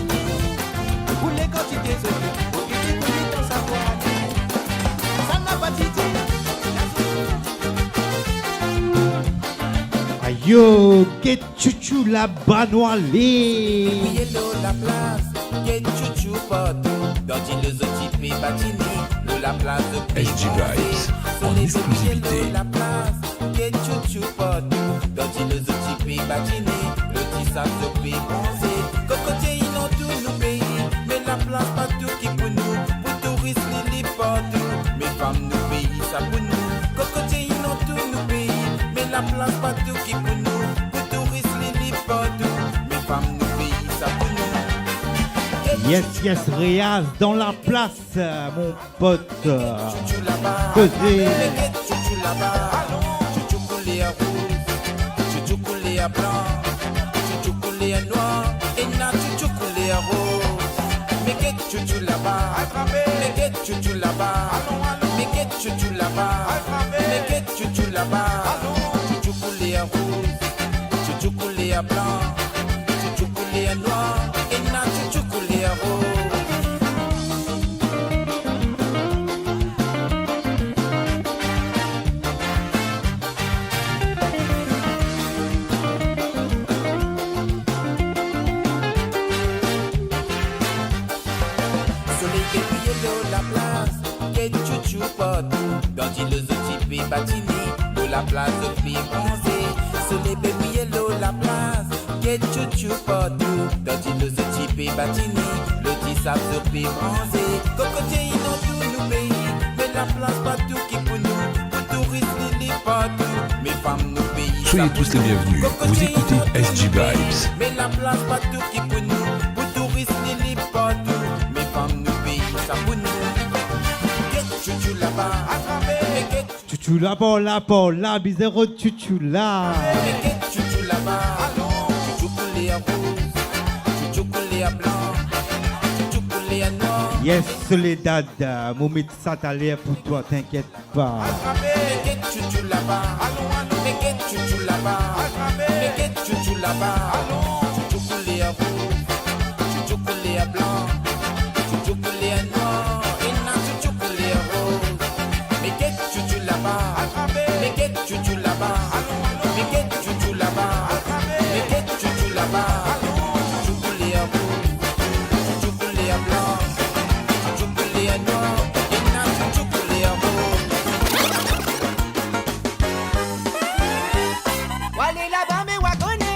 Pour les quantités de pour que tu peux ton savoir. Ça n'a pas de dire. Yo, get chouchou la banoilée. Yellow la place, get chouchou partout. Dans les otypes bâtini, la place de SG Vibes, en exclusivité. La place, get chouchou partout. Dans les otypes bâtini, le tissage de pays bronzé. Cocotier in dans tout nos pays, mais la place partout qui pour nous. Pour touristes, les partout. Mes femmes nous pays, ça pour nous. Cocotier in dans tous nos pays, mais la place partout qui pour nous. Pour touristes, les partout. Mes femmes nous pays, ça pour nous. Yes, yes, Réaz dans la place, mon pote. Pesé. Chouchou là-bas, chouchou coulé à rouge, chouchou coulé à blanc, chouchou coulé à noir, et na chouchou coulé à rose. Mais qu'est chouchou là-bas, mais qu'est chouchou là-bas, mais qu'est chouchou là-bas, mais qu'est chouchou là-bas, chouchou coulé à rouge, chouchou coulé à blanc, chouchou coulé à noir, et na chouchou coulé à rose. Dans les otypes bâtini, de la place de pays bronzé. Sur les bébés yellow, la place, get chouchou partout. Dans les otypes bâtini, le tissage de pays bronzé. Cocotier in dans tous nos pays, mais la place partout qui pour nous. Pour touristes, les partout, mes femmes nos pays. Soyez tous les bienvenus, vous écoutez SG Vibes. Mais la place partout qui pour nous. Pour touristes, les partout, mes femmes nos pays, ça pour nous. Chouchou là-bas, Chouchou là-bas, bizarre chouchou là. chouchou là-bas, chouchou coulé à rouge, chouchou coulé à blanc, chouchou coulé à noir. Yes, Soledad, mon médecin t'a l'air pour toi, t'inquiète pas. Chouchou là-bas, chouchou là-bas, chouchou là-bas, chouchou coulé à rouge, chouchou coulé à blanc, chouchou coulé à noir, et na chouchou coulé à rose. Mais qu'est chouchou là-bas, mais qu'est chouchou là-bas, mais qu'est chouchou là-bas, mais qu'est chouchou là-bas, chouchou coulé à rouge, chouchou coulé à blanc, chouchou coulé à noir, et na chouchou coulé à rose. Wale là-bas, mais wakone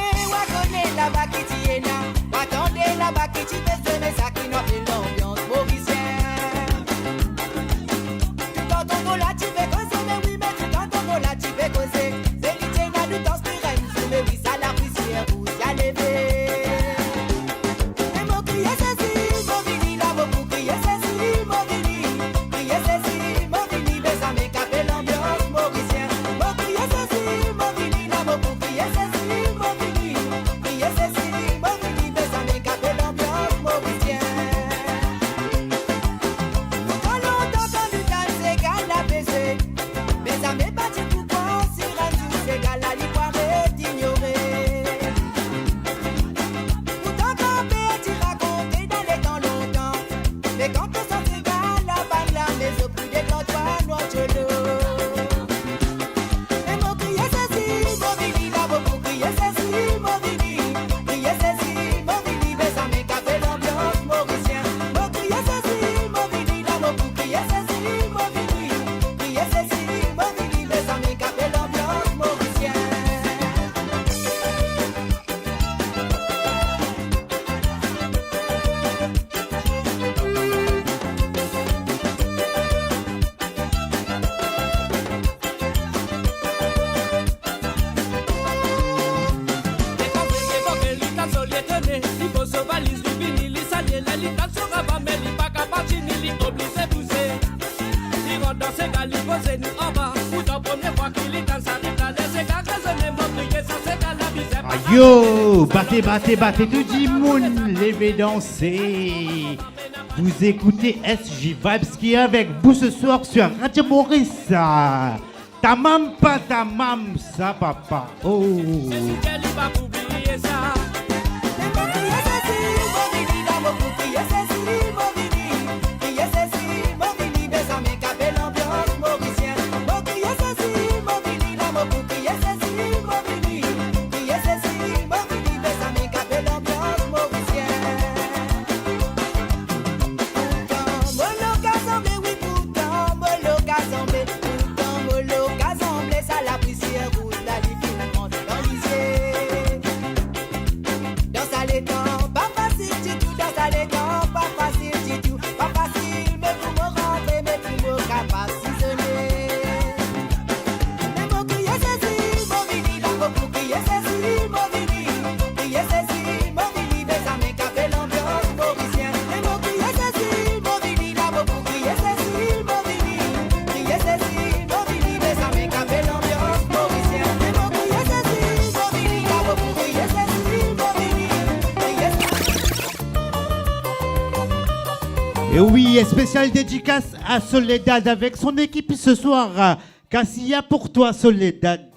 là-bas qui tiena. Attendez là-bas qui t'y baisse, mais ça l'Ital sera pas, mais il pas capable, il est obligé de pousser. Il va danser, il pose nous en bas. Pour la première fois qu'il est dans sa vie, là, les égards, les amis, vont crier, ça c'est dans la misère. Yo, battez, battez, battez, tout dit moun, levez danser. Vous écoutez SJ Vibes qui est avec vous ce soir sur Radio Maurice. Ta mam, pas ta mam, ça papa. Oh. Et oui, spécial dédicace à Soledad avec son équipe ce soir. Cassia pour toi, Soledad.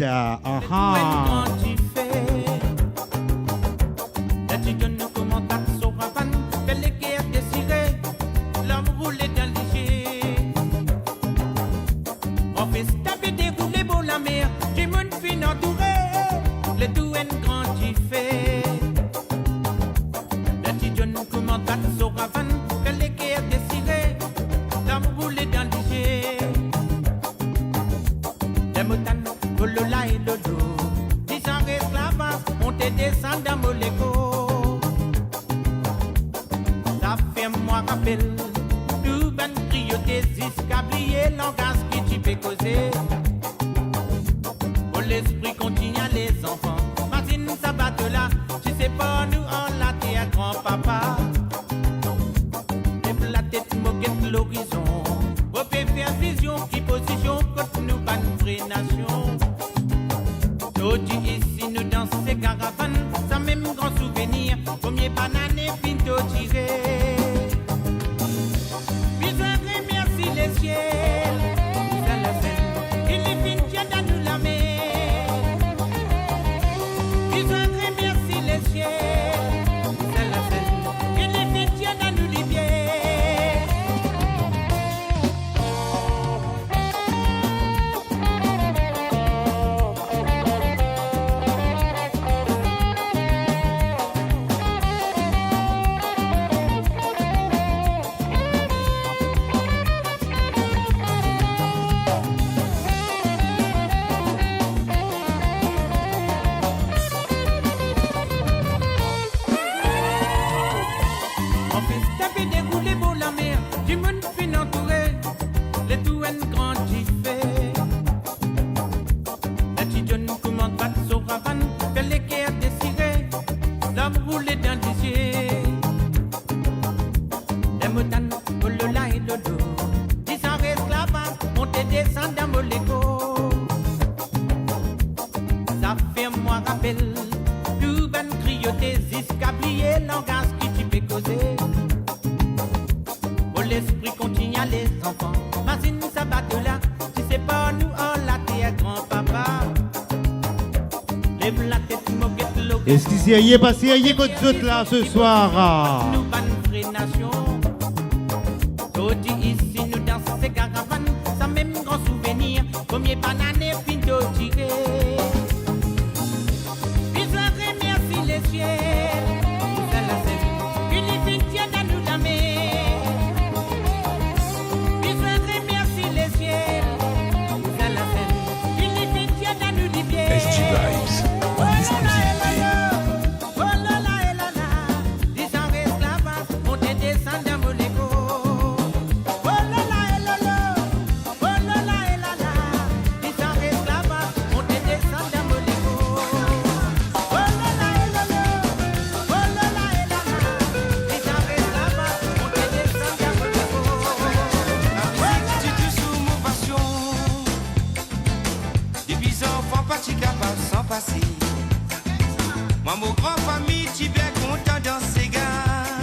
Excusez-moi, passez à y côté là ce soir. Ici nous dansons ces caravanes, ça même grand souvenir, premier banane pinto tiré. Puis je remercie les ciels, c'est la scène, unifiée dans nous la mer. Puis je remercie les ciels, c'est la scène, unifiée dans nous l'hiver. SG Vibes, en exclusivité. Oh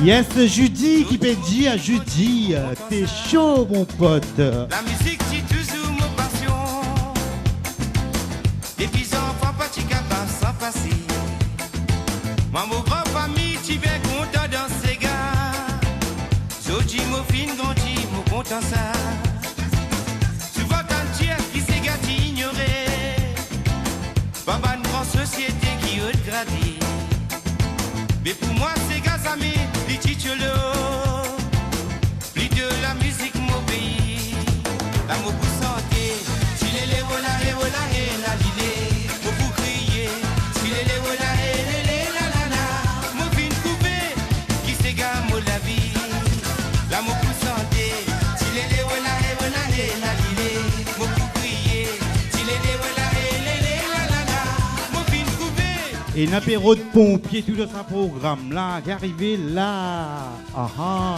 Yes, Judy qui peut dire, Judy, t'es chaud mon pote. La musique c'est toujours mon passion. Et puis enfants pas tu capable sans passer. Moi mon grand famille tu bien content dans ces gars. Jodi mon fin grandi mon content ça. Souvent quand tu es qui c'est gars ignoré. Papa une grande société qui haut gradé. Mais pour moi c'est gars amis. Plus de la musique mon pays. L'amour pour santé. Si les voilà et voilà et la lilé. Mon pour crier. Si les voilà et la la la. Mon fin coupé. Qui s'égare mon la vie. L'amour pour santé. Si les voilà et voilà et la lilé. Mon pour crier. Si les voilà et la la la. Mon fin coupé. Et un apéro de pompiers, tout dans un programme là, qui est arrivé là. Ah ah.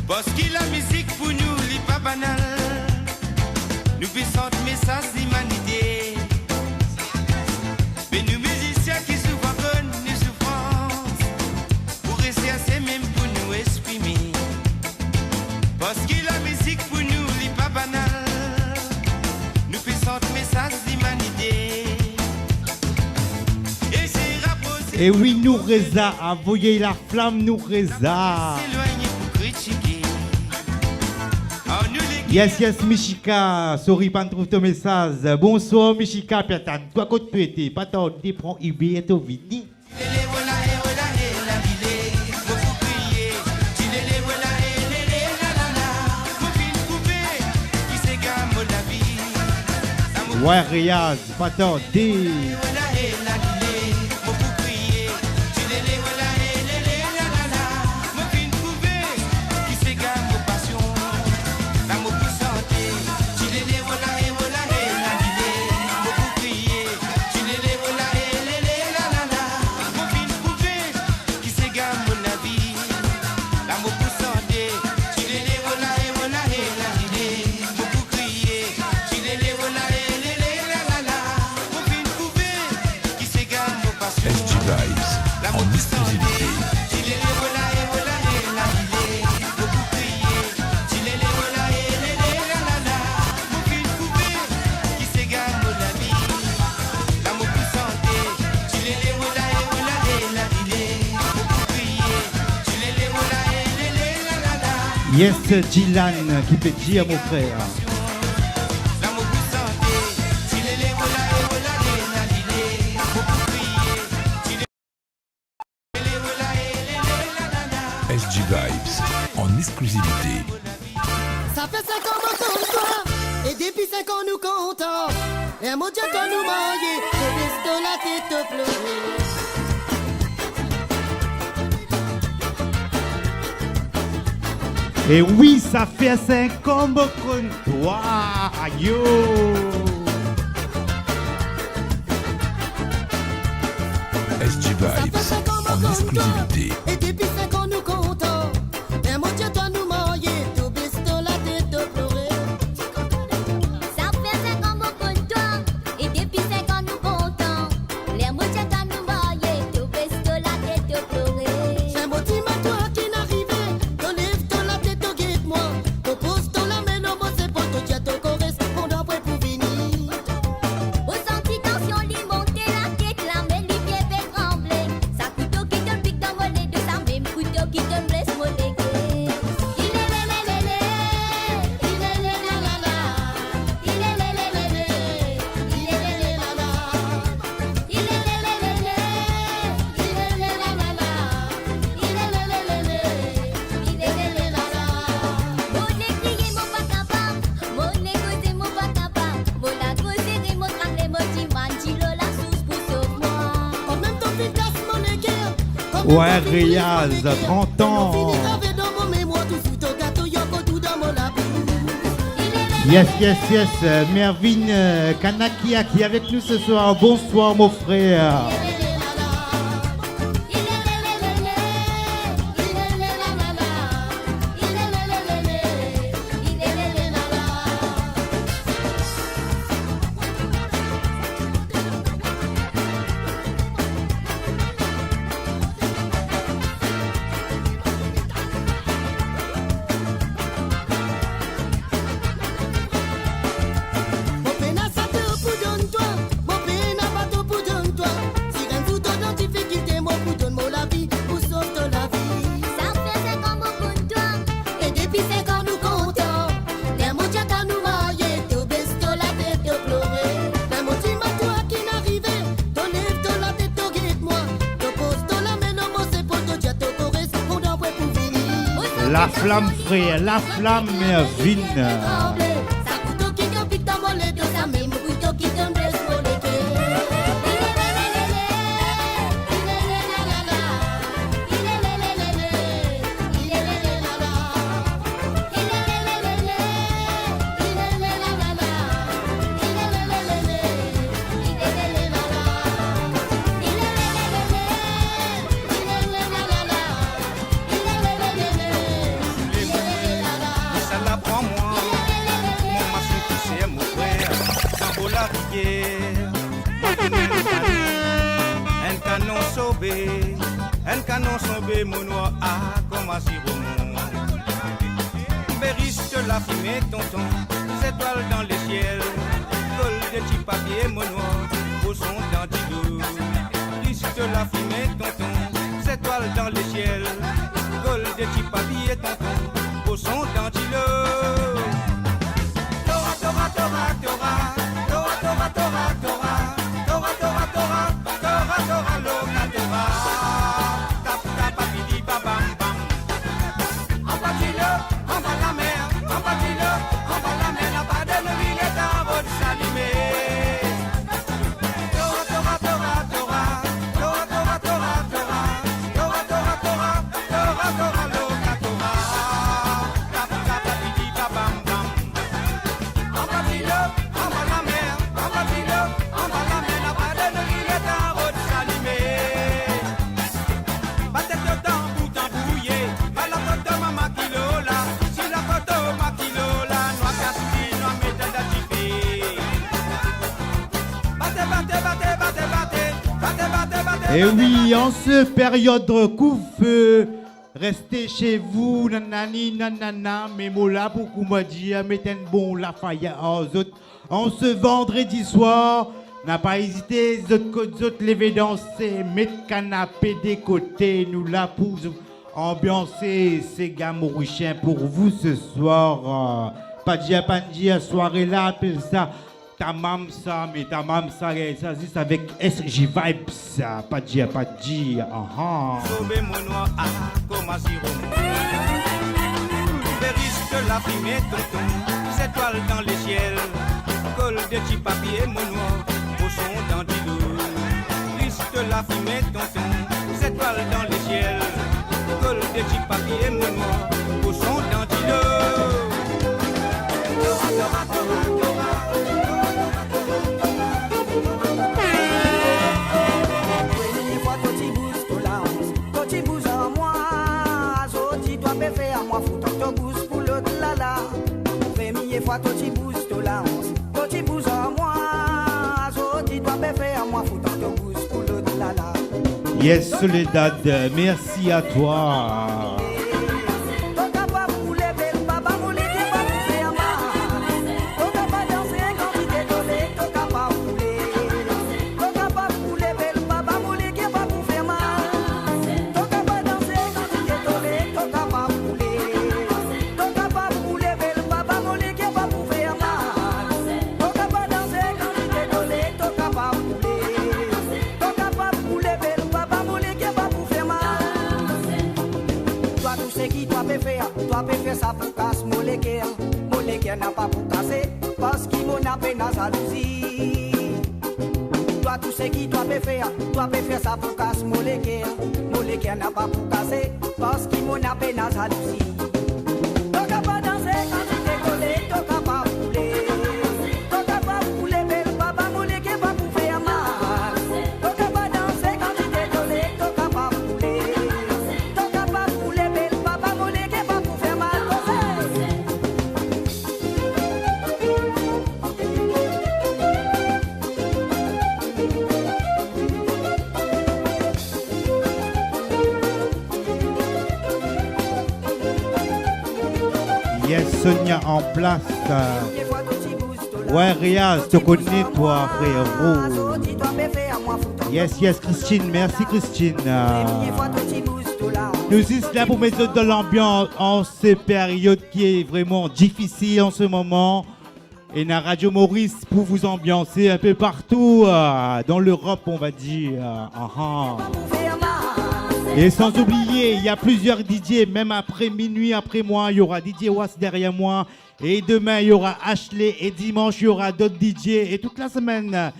Parce que la musique pour nous n'est pas banale. Nous puissons message d'humanité. Mais nous musiciens qui souvent connent nos souffrances. Pour rester assez même pour nous exprimer. Parce que la musique pour nous n'est pas banale. Nous puissons message d'humanité. Et c'est rapproché. Et oui, nous Reza, envoyez la flamme, nous Reza. Yes, yes, Michika. Sorry, pas de trouver ton message. Bonsoir, Michika. Piatan, toi, quand tu étais, pas tant, tu prends IB et tu vini. Ouais, Riyad, pas tant, Yes, Dylan qui peut dire mon frère. SG Vibes en exclusivité. Ça fait 5 ans qu'on compte toi, et depuis 5 ans nous comptons. Et mon Dieu quand nous manger, je baisse de la tête pleurer. Et oui, ça fait 5 ans qu'on toi. Aïe. SG Vibes en exclusivité. Et depuis 5 ans nous comptons. Et mon Dieu toi nous manger, je baisse de la tête pleurer. Ça fait 5 ans qu'on compte toi, et depuis 5 ans nous comptons. Les mots de toi nous manger, je baisse de la tête pleurer. C'est un petit toi qui n'arrivait, ton lève ton la tête au guide moi. Ton pose ton la main, non, moi c'est pas ton dieu, ton correspondant prêt pour venir. Au senti tension, lui monter la tête, la main, lui pied fait trembler. Ça couteau qui te pique dans mon nez, de ça même couteau qui te blesse mon nez. Il est lé lé lé lé, il est lé la la la, il est lé lé lé lé, il est lé lé la la, il est lé lé lé lé, il est lé la la la, il est lé lé lé lé, il est lé lé la la. Mon nez crié mon pas capable, mon nez causé mon pas capable, mon la causé mon tremblé mon diman, chilo la sauce pour sauve-moi. En même temps qu'il casse mon équerre. Ouais, Riyad, 30 ans. Dans mon mémoire, tout sous ton gâteau, yoko tout dans Yes, Mervyn Kanakia qui est avec nous ce soir. Bonsoir mon frère. La flamme frère, la flamme Mervyn. Un canon sombé, mon noir a comme un sirop. Bériste la fumée, tonton, s'étoile dans les ciels. Col de petits papiers, mon noir, au son d'antidote. Bériste la fumée, tonton, s'étoile dans les ciels. Col de petits papiers, tonton, au son d'antidote. Tora, tora, tora, tora, tora, tora, tora, tora, tora, tora, tora, tora, tora, loca, tora. Et oui, en ce période de couvre-feu, restez chez vous, nanani, nanana, mais là pour qu'on m'a dit, mettez un bon la faille en ce vendredi soir, n'a pas hésité, autres lever danser, mettre canapé des côtés, nous là pour ambiancer ces gars maurichiens pour vous ce soir. Pas de soirée là, appelle ça. Ta mam ça, mais ta mam ça, ça c'est avec SJ Vibes, ça, pas dire, Sauver mon noir à comme un sirop. Bériste la fumée, tonton, s'étoile dans les ciels. Col de petits papiers, mon noir, au son d'antidote. Bériste la fumée, tonton, s'étoile dans les ciels. Col de petits papiers, mon noir, au son d'antidote. Tora, tora, tora, tora. Fois toi tu bouges toi la honte, toi tu bouges en moi, so tu dois faire moi foutre ton bouge pour l'autre là là. Yes Soledad, merci à toi. Toi peux faire ça pour casser moléquer n'a pas pour casser parce qu'il m'en a peine à jalousie. Toi tout ce qui toi peux faire ça pour casser moléquer n'a pas pour casser parce qu'il m'en a peine à jalousie. T'as qu'à pas danser quand tu t'es collé, t'as qu'à pas rouler. Sonia en place. Ouais, Riaz, te connais toi, frérot. Yes, yes, Christine, merci Christine. Nous sommes là pour mettre de l'ambiance en cette période qui est vraiment difficile en ce moment. Et la Radio Maurice pour vous ambiancer un peu partout dans l'Europe, on va dire. Et sans oublier, il y a plusieurs DJ, même après minuit, après moi, il y aura DJ Was derrière moi. Et demain, il y aura Ashley. Et dimanche, il y aura d'autres DJ. Et toute la semaine,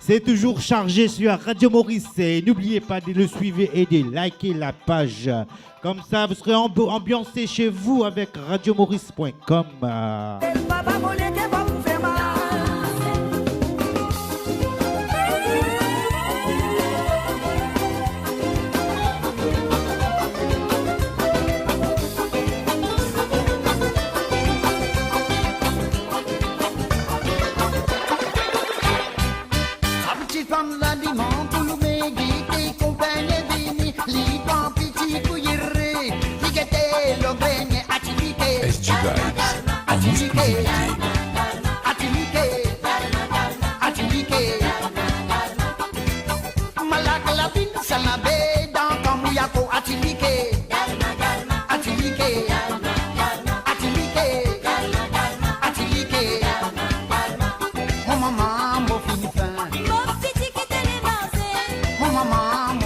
c'est toujours chargé sur Radio Maurice. Et n'oubliez pas de le suivre et de liker la page. Comme ça, vous serez ambiancé chez vous avec radiomaurice.com. SG Vibes en exclusivité.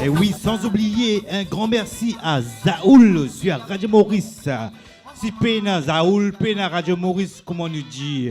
Et oui, sans oublier un grand merci à Zaoul sur Radio Maurice. Si Pena Zaoul, Pena Radio Maurice, comment on nous dit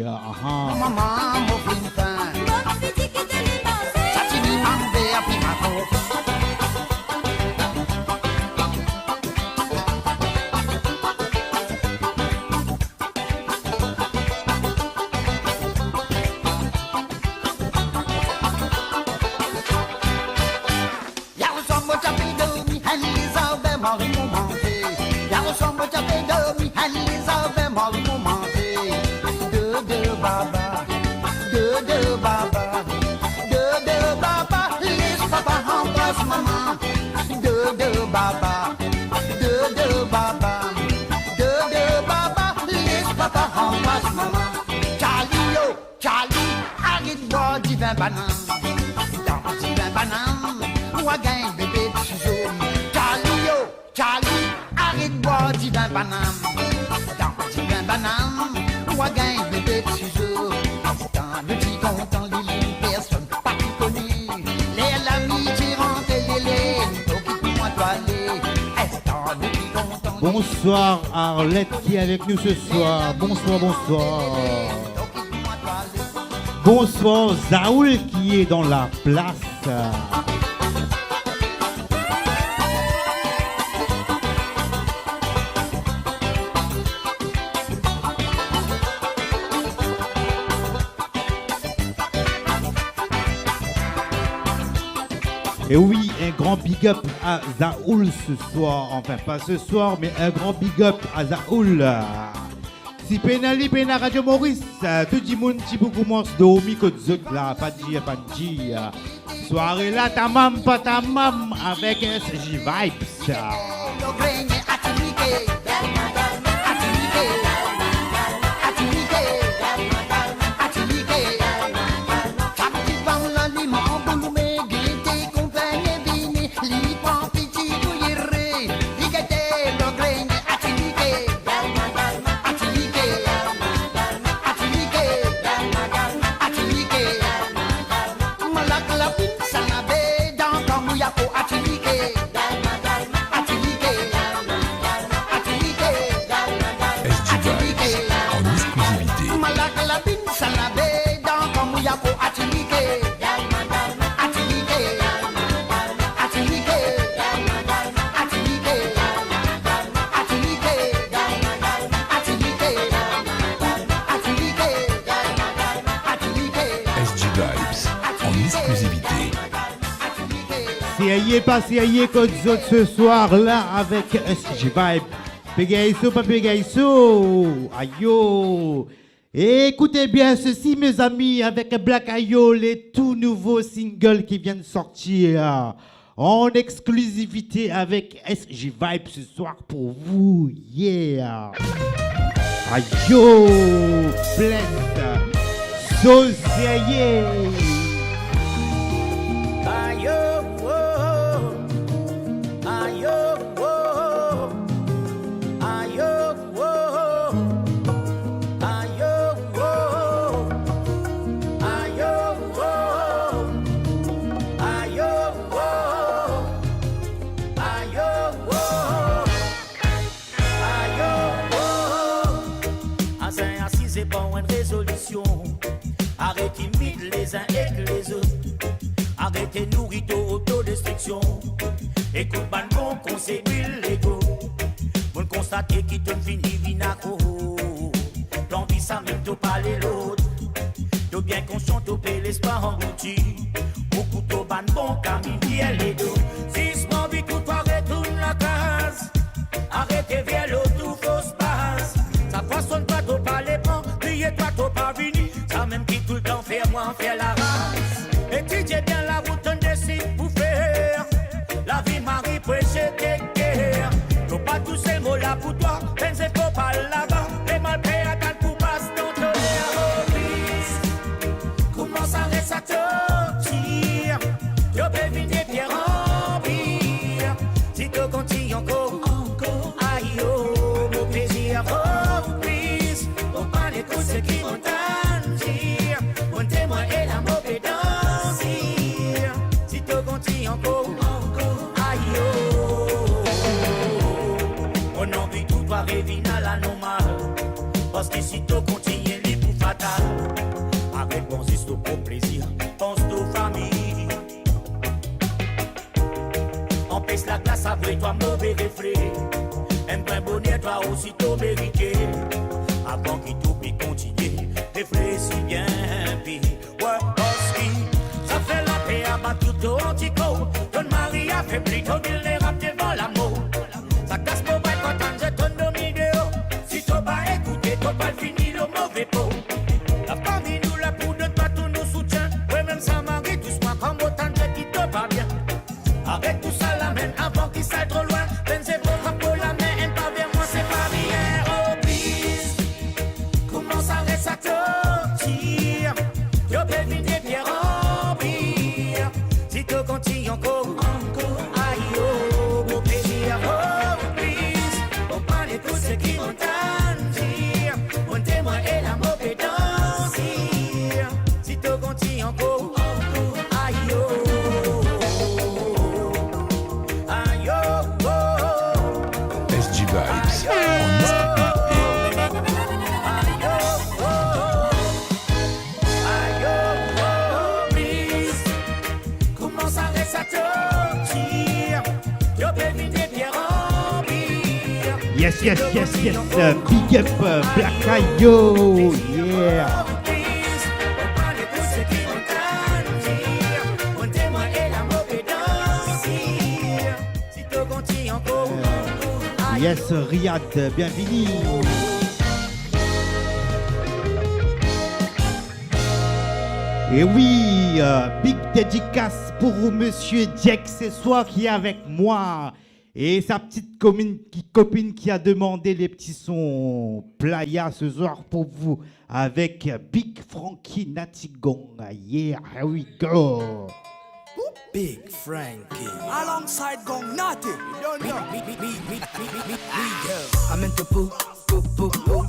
Bonsoir Arlette qui est avec nous ce soir. Bonsoir, bonsoir. Bonsoir Zaoul qui est dans la place. Et oui, un grand big up à Zaoul ce soir. Enfin, pas ce soir, mais un grand big up à Zaoul. Si Penali Pena Radio Maurice, tout le monde qui beaucoup moins de Omi que d'autres là, pas dire, pas dire. Soirée là, ta mam, pas ta mam, avec SG Vibes. Passez comme autres ce soir là avec SG Vibe. Pegaiso, pas Pegaiso. Ayo. Écoutez bien ceci mes amis avec Black Ayo, les tout nouveaux singles qui viennent sortir en exclusivité avec SG Vibe ce soir pour vous. Yeah. Ayo, bless, Soseye. Ayo, oh, ayo, oh, ayo, oh, ayo, oh, ayo, oh, ayo, oh, ayo, oh, ayo, oh. Assis, c'est pas une résolution. Arrêtez mythes les uns et les autres. Arrêtez nourrir autodestruction. Écoute, ban bon conseil, l'ego. Bon constater qui te finit vinaco. L'envie, ça même te parler l'autre. De bien conscient, te paie l'espoir englouti. Beaucoup de ban bon, camini, elle est dos. Si ce m'envie, tout retourne la case. Arrêtez vers l'autre, tout fausse base. Ça poissonne pas, te parler pas. Priez toi, te pas vini. Ça même qui tout le temps fait moi, faire la race. Étudiez bien la route, on décide pour faire. La vie Marie, prêcher tes guerres. Nous pas tous ces mots là pour toi. Pensez pas par là-bas. Les mal payés attendent pour passer dans ton air. Comment ça reste à torture? Tu peux venir pierre en pire. Si tu continues encore, aïe oh, mon plaisir, oh please. On parle de tout ce qui m'ont dire. Mon témoin est la mauvaise dansir. Si tu continues encore, aïe oh. On envie tout doit revenir à la normale. Parce que si tu continues, les pour fatal. Arrête bon juste pour plaisir, pense aux familles. Empêche la glace avec toi mauvais reflet. Aime un bonheur toi aussi t'as mérité. Avant qu'il tout puisse continuer, réfléchis bien puis ouais parce que ça fait la paix à battre tout au antico. Ton mari a fait plus tôt vulnérable devant l'amour. Ça casse pour être quand je tourne nos vidéos. Si t'as pas écouté, t'as pas fini le mauvais pot. La famille nous la pour notre pas tout nous soutient. Ouais même ça marie doucement comme autant de qui te va bien. Avec tout ça la main avant qu'il s'aille trop loin. Pensez pour pour la main, aime pas vers moi, c'est pas bien. Oh please, comment ça reste à torture? Tu peux venir pierre en pire. Si tu continues encore, aïe oh, mon plaisir, oh please. On parle de tout ce qui m'ont dire. Mon témoin est la mauvaise dansir. Si tu continues encore, aïe oh. SG Vibes. Comment ça reste à torture? Tu peux vider pierre en pire. Yes, yes, yes, yes. Big up, Black Ayo. Yeah. Mon témoin est la mauvaise dansir. Si tu continues encore, Yes, Riyad, bienvenue. Et oui, big dédicace pour monsieur Jack ce soir qui est avec moi. Et sa petite copine qui a demandé les petits sons Playa ce soir pour vous avec Big Frankie Natigong. Yeah, here we go. Big Frankie alongside Gong Natty. You don't know. I'm into poo, poo, poo, poo.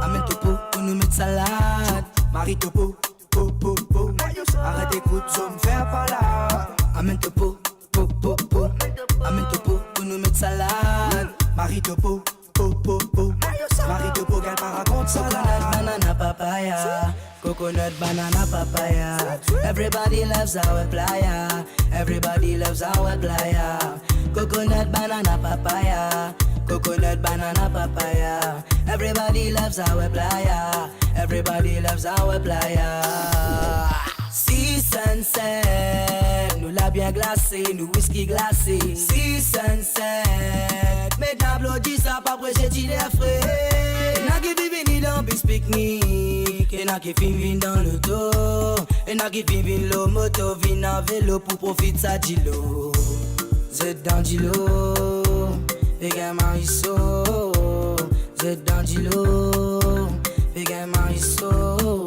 I'm into poo, pour nous mettre salade. Marie Topo, poo, poo, poo. Arrête d'écouter, je me fais pas là. I'm into poo, poo, poo, poo. I'm into poo, pour nous mettre salade. Marie Topo, poo, poo, poo. Marie Topo, qu'elle pas raconte salade. Banana papaya. Coconut, banana, papaya. Everybody loves our playa. Everybody loves our playa. Coconut, banana, papaya. Coconut, banana, papaya. Everybody loves our playa. Everybody loves our playa. Si sunset, nous l'a bien glacé, nous whisky glacé. Si sunset, maintenant applaudis ça, pas prêcher, tu les frais. N'a qui vivent dans bis pique-nique, et n'a qui vivent dans le dos, et n'a qui vivent le moto, vin en vélo pour profiter ça d'ilo. C'est dans d'ilo, et gamin ils sont, c'est dans d'ilo. Big and Marisco,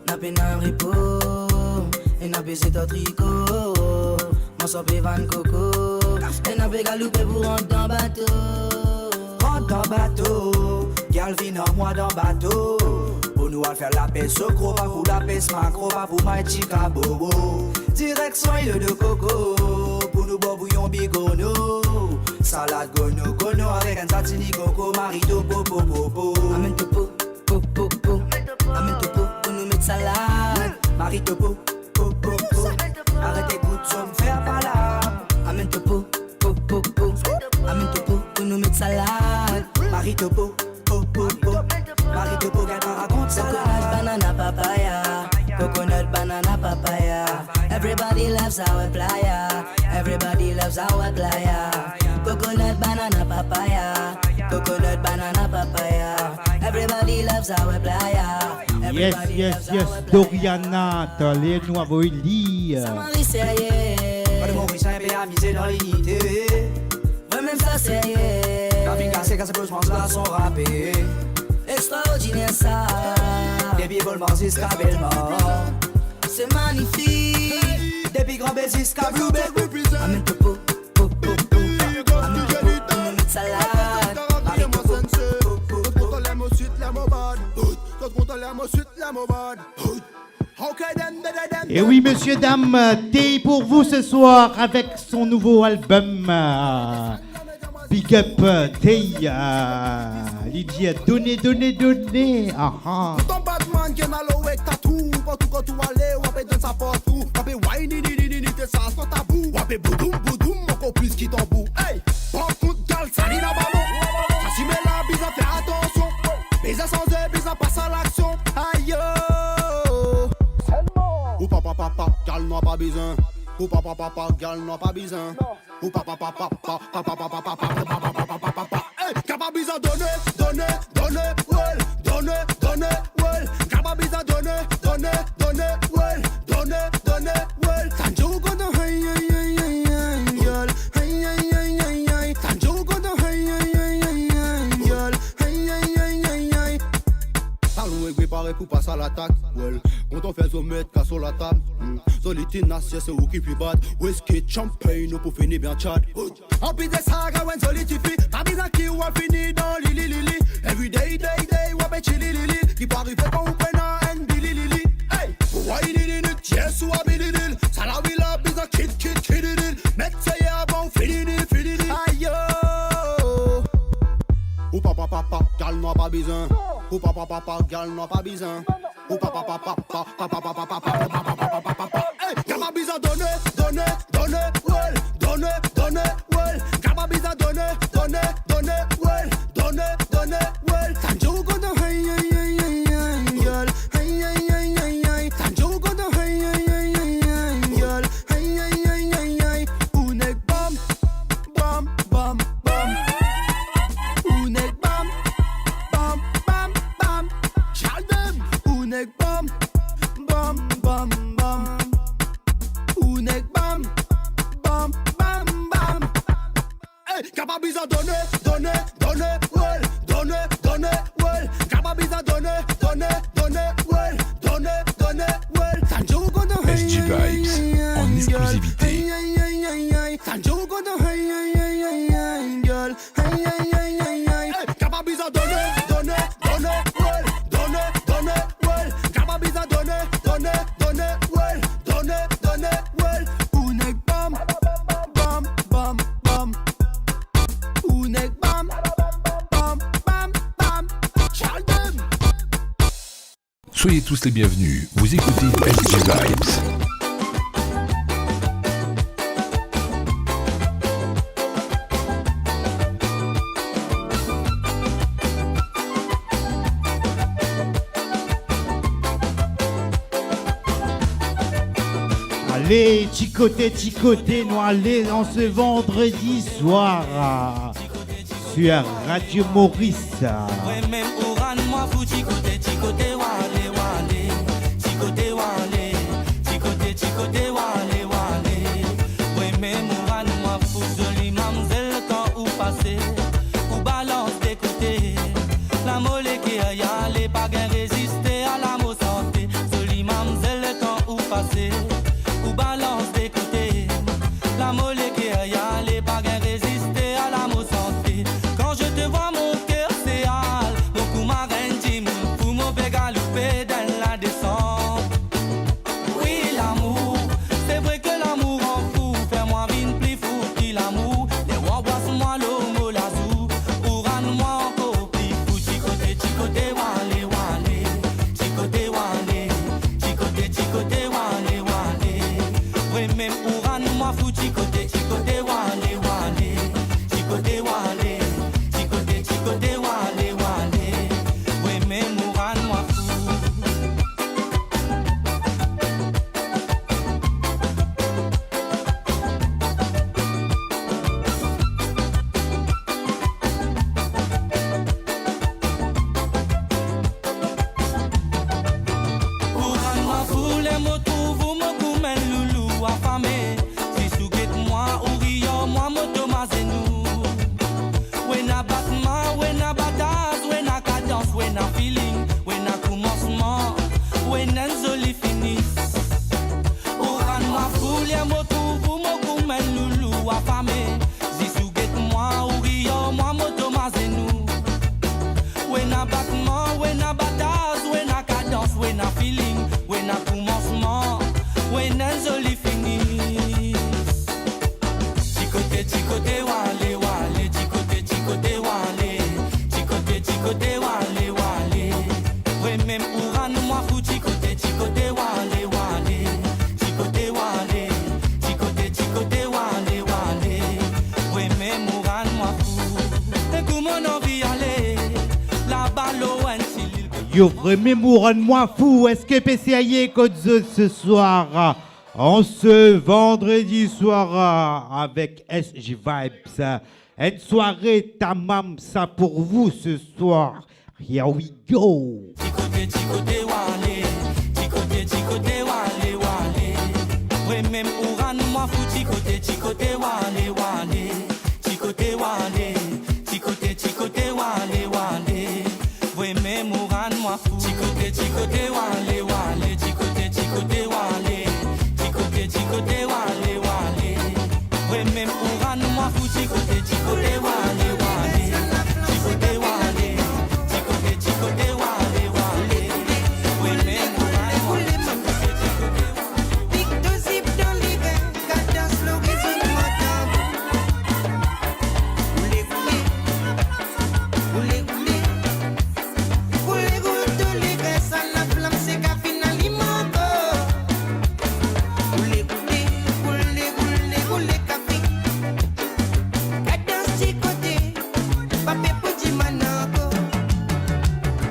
n'a pas un repos, et n'a pas c'est un tricot, mon sang Van Coco, et n'a pas galoupé pour rentrer dans bateau. Rentre dans bateau, gal vin en moi dans bateau, pour nous à faire la paix, socro, pas pour la paix, macro, pas pour ma chica bobo. Direction île de coco, pour nous boire bouillon bigono, salade gono gono avec un satini coco, marito popo popo. Amène topo, popo popo, amène topo, pour nous mettre salade, marito popo popo. Arrêtez coup de somme, faire pas là. Amène topo, popo popo, amène topo, pour nous mettre salade, marito popo popo. Marito popo, qu'elle raconte salade. Banana papaya. Coconut, banana, papaya. Everybody loves our playa. Everybody loves our playa. Coconut, banana, papaya. Coconut, banana, papaya. Everybody loves our playa. Yes, yes, yes, Doriana, t'as les nouveaux lits. Marie sérieux. Pas de Maurice simple amusé dans l'unité. Ouais, même ça sérieux. La vie cassée, quand ça peut se prendre là, son rappé. Extraordinaire ça. Depuis Volmans jusqu'à Belmont, c'est magnifique. Depuis Grand Bel jusqu'à Blue Bell. Amène topo, popo, popo. Amène topo, on met salade. Amène topo, popo, popo. Quand on l'aime au sud, l'aime au bad. Quand on l'aime au sud, l'aime au bad. Et oui, messieurs, dames, Tay pour vous ce soir avec son nouveau album. Big Up Tay. Il dit donner, donner, donner. Ah. Ton Batman qui est mal au wek tatou. Partout quand tu allais, wapé dans sa partout. Wapé whiny, ni, t'es ça, soit tabou. Wapé boudoum, boudoum, encore plus qui t'en bout. Hey, prends compte, gal, saline à ballon. Ça s'y met la bise à faire attention. Bise à sans œil, bise à passer à l'action. Aïe, yo. Ou papa, gal, n'a pas besoin. Ou papa, gal, n'a pas besoin. Ou papa, hey, capable besoin donner, donner, donner, well, donner, donner, well, capable besoin donner, donner, donner, well, donner, donner, well. Tanjo gonna hey hey hey hey girl, hey hey hey hey hey. Tanjo gonna hey hey hey hey hey girl, hey hey hey hey hey. Allons préparé pour passer à l'attaque, well. Quand on fait zo mettre casse sur la table, Solitin assiette c'est où qui puis bat, whisky champagne nous pour finir bien chat. En pis des sagas when solitude, pas besoin qui ou a fini dans lili lili. Every day day day ou a chili lili, qui peut arriver quand on prend un billy lili. Hey, why lili lili, yes ou a billy lili, ça la will a besoin kid lili. Mettre ça y avant fini. Aïe yo. Ou papa, gal n'a pas besoin. Ou papa, gal n'a pas besoin. Ou papa, hey, capable besoin donner, donner, donner, well, donner, donner, well, capable besoin donner, donner, donner, well, donner, donner, well. Tanjo gonna hey hey hey hey girl, hey hey hey hey hey. Tanjo gonna hey hey hey hey girl, hey hey hey hey hey. Unek bam, bam, bam, bam. Unek bam, bam, bam, bam. Chaldem, unek bam, bam, bam, bam. Unek bam, bam, bam, bam. Hey, capable besoin donner, donner, donner, well, donner, donner, well. Capable besoin donner, donner, donner, well, donner, donner, well. Tanjo gonna hey SG Vibes en exclusivité. hey hey hey hey. Tanjo gonna hey hey hey hey girl, hey hey hey hey hey. Capable besoin donner, donner, donner, well, donner, donner, well. Capable besoin donner, donner, donner, well, donner, donner, well. Unek bam, bam, bam, bam. Unek bam, bam, bam, bam. Chaldem. Soyez tous les bienvenus. Vous écoutez SG Vibes. Allez, chicoté, nous allons en ce vendredi soir sur Radio Maurice. Ouais, même Oran, moi, fou, chicoté, wale, wale. Chicoté, wale. Chicoté, wale, wale. Ouais, même Oran, moi, fou, jolie mamzelle, quand ou passé. Ou balance des côtés. La mollet qui a y a les baguettes. affamé. Zizou get moi, ou rio, moi moto mazenou. When a battement, when a bataz, when a cadence, when a feeling, when a commencement, when a joli finish. Chicote, wale, wale, chicote, wale, chicote, wale, wale. Ouais, même Ouran, moi fou, chicote, wale, wale, chicote, wale, chicote, wale, wale. Ouais, même Ouran, moi fou. Et comment on vit aller, la balle au N-Sil. Yo, vraiment, moi fou, est-ce que PCAI code ce soir, en ce vendredi soir, avec SJ Vibes, une soirée tamam, ça pour vous ce soir. Here we go. Chicote, wale, chicote, wale, wale. Ouais, même Ouran, moi fou, chicote, wale, wale, chicote, wale, chicote, wale, wale. Ouais, même Ouran, moi fou, chicote, wale, wale, chicote, wale, chicote, wale, wale. Ouais, même Ouran, moi fou, chicote, wale, wale, chicote, wale, chicote, wale, wale. Ouais, même Ouran, moi Big to zip dans les gars, cadence l'horizon de ma table. Roulez, tous les gars, ça la flamme, c'est qu'à finalement encore. Roulez, café. Cadence chicoté, papé pour Jimanako.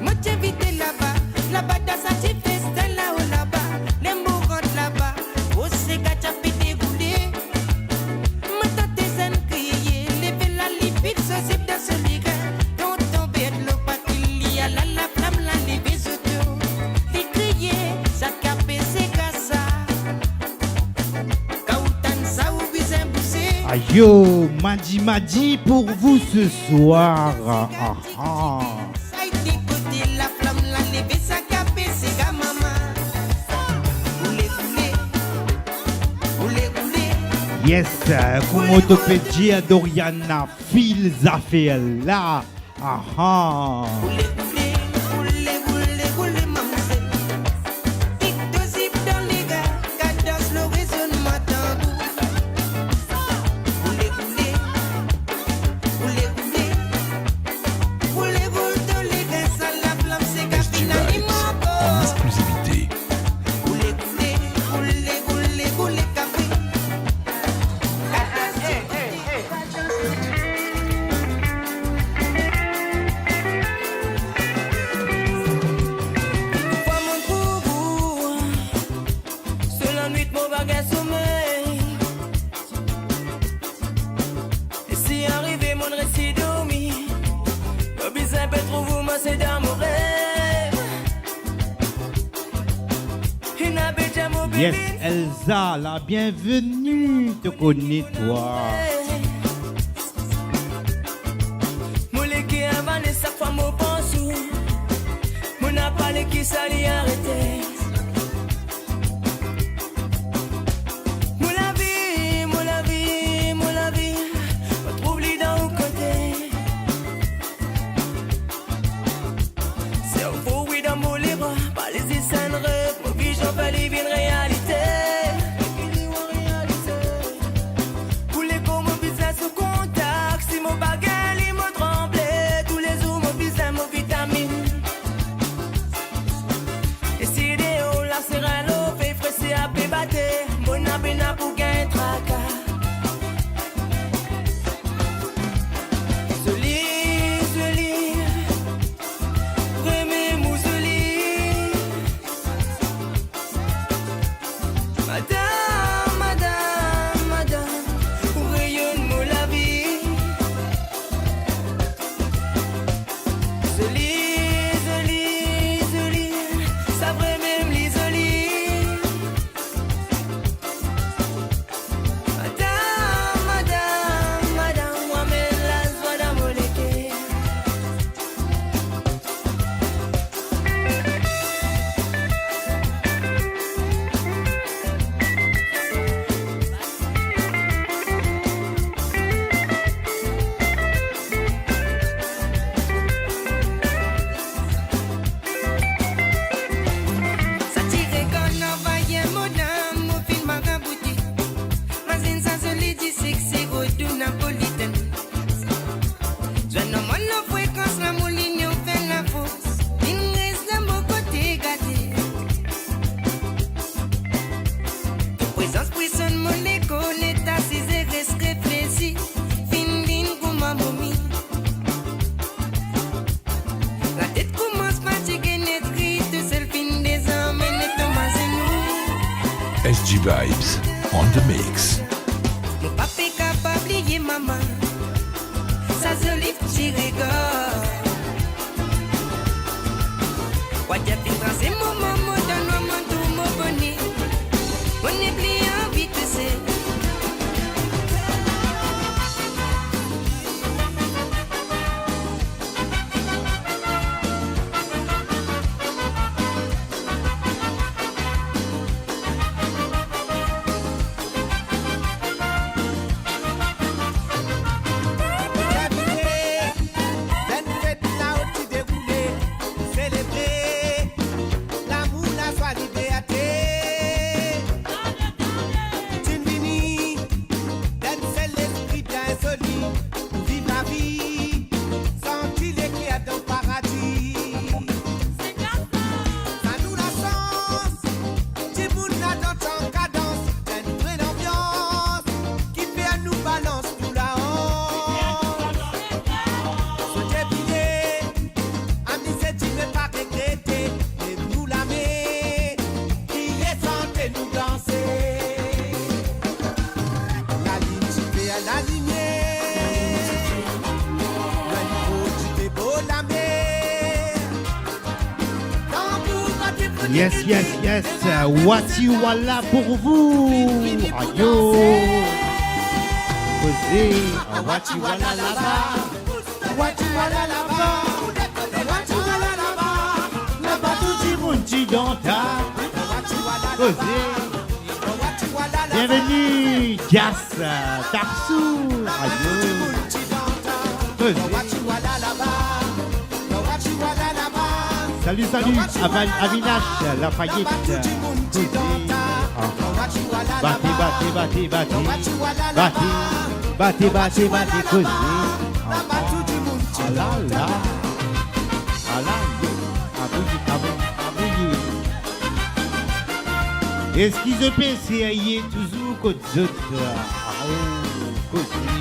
Moitié vite là-bas, dans sa petite feste, là-haut, là-bas. Les mots rentrent là-bas, oh c'est gâte à péter rouler. Maintenant tes scènes criées, les la lipide, ce zip dans ce ligue. Quand on bête l'eau, pas qu'il y a la flamme, la levée, ce tour. Les criées, ça capé, c'est ça. Kautan, ça ou bizarre boussé. Ayo, Madi pour vous ce soir. Ah, ah. Ça y est, côté la flamme, la levée, ça capé, c'est ga maman. Roulez. Yes, Kumotopedia Doriana, Phil Zafel là. Ah ah. Roulez, mademoiselle. Big to zip dans les gars, cadence l'horizon de ma table. Roulez, tous les gars, ça la flamme, c'est qu'à finalement encore. En exclusivité. Roulez, café. Pas mon trou, c'est la nuit mon bagage sommeil. Et si arrivé mon récit dormi, le bizarre peut trouver moi c'est d'amour. Yes, Elsa, la bienvenue, te connais toi. Moulé qui avalé sa femme au pensou, mon appel qui s'allait arrêter. Mon la vie, retrouve-lui dans le côté. C'est un faux oui dans mon livre, pas les scènes rêves, mon vision va vivre une réalité. Poulet comme mon business au contact, si mon bagage il me tremblait, tous les jours mon business, mon vitamine. Décidé, on la serre à l'eau, fait fresser à pébater, mon abéna pour gagner tracas. Sans prison, mon école est assise et reste réfléchi. Fin, comme ma momie. La tête commence à fatiguer, net triste, seul fin des hommes, et net Thomas et nous. SG Vibes on the mix. Mon papa est capable d'oublier maman. Ça se livre, j'y rigole. What you think, c'est mon maman, dans nos mains, tout mon bonnet. On est plus envie de se. Yes, yes, yes. Wati Walla pour vous. Ayo. Posé. Wati Walla là-bas. Wati Walla là-bas. Wati Walla là-bas. Là-bas tout le monde dit dans ta. Posé. Bienvenue, Gas, Tarsou. Ayo. Posé. Salut, salut, Avinash, Lafayette. Bati, bati, bati, bati. Bati, bati, bati, bati, così. Ah là là. Ah là, abouille. Est-ce qu'ils ont pensé à y être toujours comme d'autres? Ah oh, così.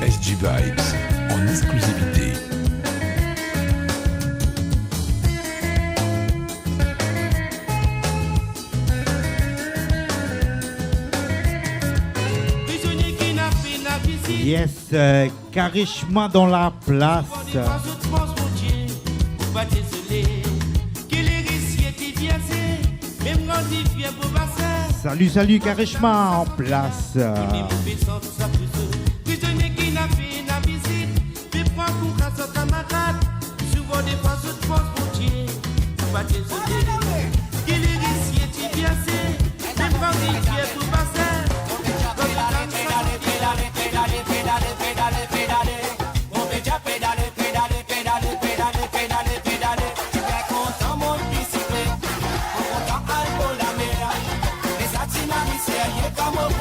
SG Vibes en exclusivité. Prisonnier qui Yes, Karishma dans la place. Salut, salut Karishma en place. Come on.